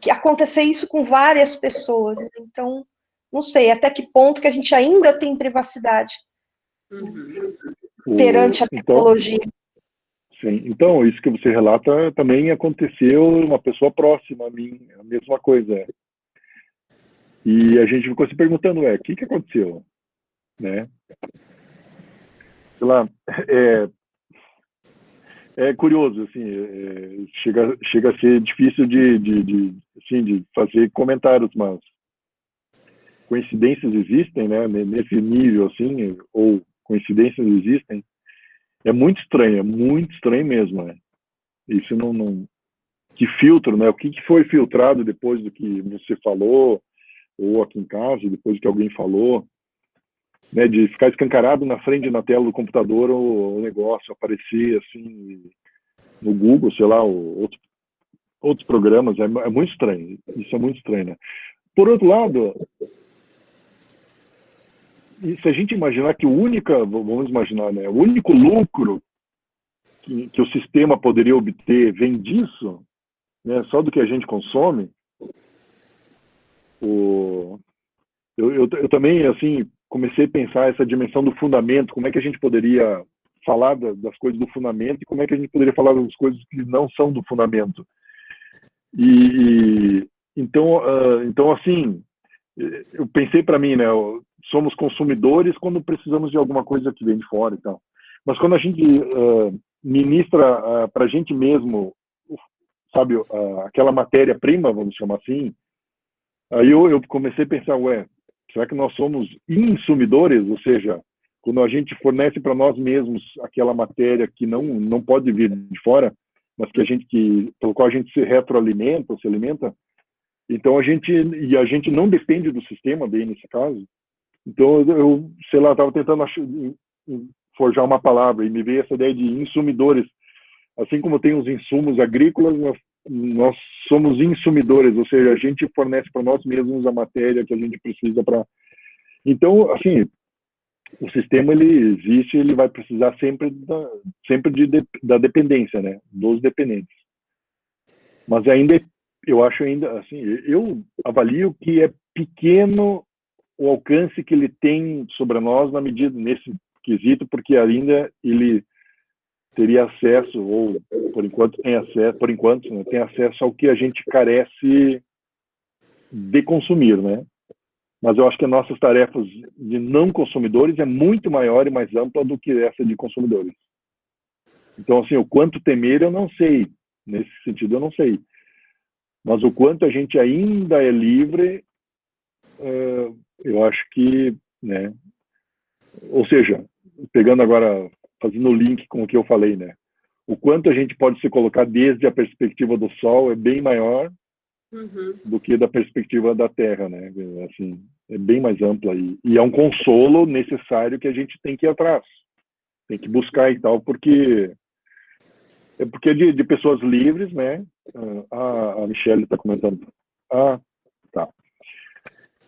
que acontecer isso com várias pessoas. Então, não sei até que ponto que a gente ainda tem privacidade perante a tecnologia. Sim, então, isso que você relata também aconteceu uma pessoa próxima a mim, a mesma coisa. E a gente ficou se perguntando, o que aconteceu? Né? Sei lá, é curioso, assim, chega a ser difícil de fazer comentários, mas coincidências existem, né, nesse nível, assim, ou coincidências existem, é muito estranho mesmo, né? Isso que filtro, né? O que foi filtrado depois do que você falou, ou aqui em casa, depois do que alguém falou, né? De ficar escancarado na frente, na tela do computador, o negócio aparecer, assim, no Google, sei lá, outros programas, é muito estranho, isso é muito estranho, né? Por outro lado, e se a gente imaginar que vamos imaginar, né, o único lucro que o sistema poderia obter vem disso, né, só do que a gente consome, eu também, assim, comecei a pensar essa dimensão do fundamento, como é que a gente poderia falar das coisas do fundamento e como é que a gente poderia falar das coisas que não são do fundamento. Então, assim, eu pensei para mim, né, somos consumidores quando precisamos de alguma coisa que vem de fora e tal. Mas quando a gente ministra para a gente mesmo, sabe, aquela matéria-prima, vamos chamar assim, aí eu comecei a pensar, será que nós somos insumidores? Ou seja, quando a gente fornece para nós mesmos aquela matéria que não pode vir de fora, mas pelo qual a gente se retroalimenta, ou se alimenta, então a gente não depende do sistema bem nesse caso. Então eu sei lá, estava tentando forjar uma palavra e me veio essa ideia de insumidores. Assim como tem os insumos agrícolas, nós somos insumidores, ou seja, a gente fornece para nós mesmos a matéria que a gente precisa para. Então, assim, o sistema ele existe, ele vai precisar sempre da dependência, né, dos dependentes. Mas eu acho assim, eu avalio que é pequeno o alcance que ele tem sobre nós nesse quesito, porque ainda ele teria acesso, ou por enquanto né, tem acesso ao que a gente carece de consumir, né? Mas eu acho que as nossas tarefas de não consumidores é muito maior e mais ampla do que essa de consumidores. Então, assim, o quanto temer eu não sei, nesse sentido eu não sei. Mas o quanto a gente ainda é livre, eu acho que, né? Ou seja, pegando agora, fazendo o link com o que eu falei, né? O quanto a gente pode se colocar desde a perspectiva do Sol é bem maior do que da perspectiva da Terra, né? Assim, é bem mais ampla e é um consolo necessário que a gente tem que ir atrás, tem que buscar e tal, porque é de pessoas livres, né? A Michelle está comentando. Tá.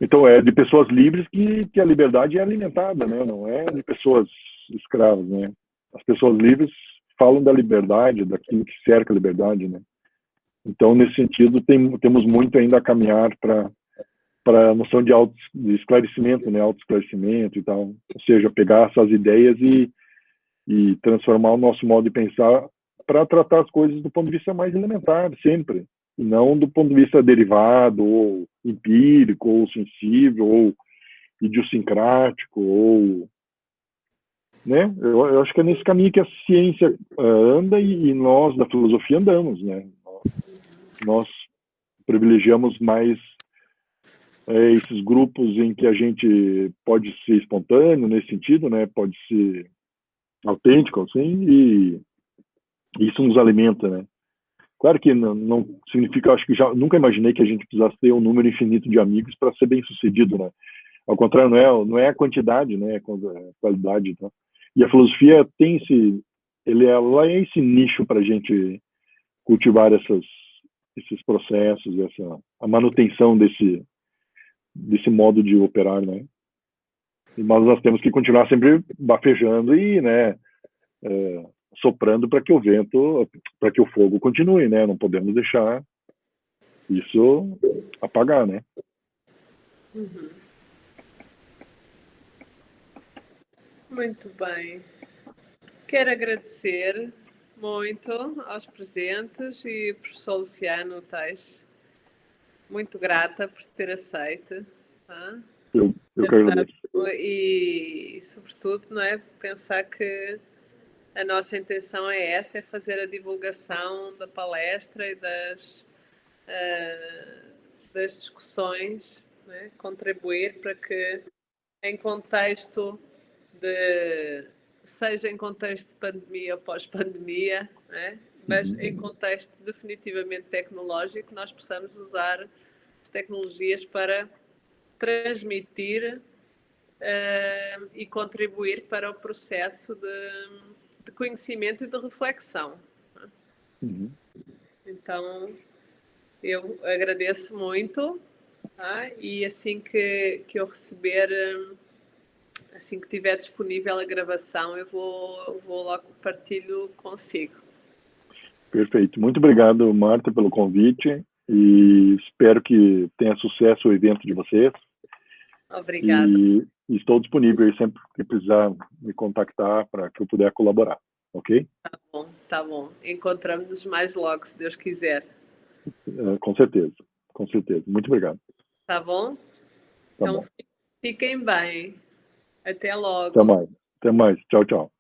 Então é de pessoas livres que a liberdade é alimentada, né? Não é de pessoas escravas, né? As pessoas livres falam da liberdade, daquilo que cerca a liberdade, né? Então, nesse sentido, temos muito ainda a caminhar para a noção de esclarecimento, né? Autoesclarecimento e tal. Ou seja, pegar essas ideias e transformar o nosso modo de pensar para tratar as coisas do ponto de vista mais elementar, sempre. E não do ponto de vista derivado, ou empírico, ou sensível, ou idiosincrático, ou... Né? Eu acho que é nesse caminho que a ciência anda e nós, da filosofia, andamos, né? Nós privilegiamos mais esses grupos em que a gente pode ser espontâneo nesse sentido, né? Pode ser autêntico, assim, e isso nos alimenta, né? Claro que não significa, acho que nunca imaginei que a gente precisasse ter um número infinito de amigos para ser bem sucedido, né? Ao contrário, não é a quantidade, né? É a qualidade, tá? E a filosofia ela é esse nicho para a gente cultivar esses processos, a manutenção desse modo de operar, né? Mas nós temos que continuar sempre bafejando e, né, soprando para que o fogo continue, né? Não podemos deixar isso apagar, né? Muito bem. Quero agradecer muito aos presentes e professor Luciano Teix. Muito grata por ter aceito. Tá? Eu que agradeço. E, sobretudo, não é? Pensar que a nossa intenção é essa, é fazer a divulgação da palestra e das discussões, né? Contribuir para que em contexto seja em contexto de pandemia ou pós-pandemia, né? Mas em contexto definitivamente tecnológico, nós possamos usar as tecnologias para transmitir e contribuir para o processo de conhecimento e de reflexão. Uhum. Então, eu agradeço muito, tá? E assim que eu receber, assim que tiver disponível a gravação, eu vou logo partilho consigo. Perfeito. Muito obrigado, Marta, pelo convite e espero que tenha sucesso o evento de vocês. Obrigada. E estou disponível aí sempre que precisar me contactar para que eu puder colaborar, ok? Tá bom. Encontramos-nos mais logo, se Deus quiser. Com certeza, com certeza. Muito obrigado. Tá bom? Tá Então, bom. fiquem bem. Até Até logo. mais. Até mais. Tchau, tchau.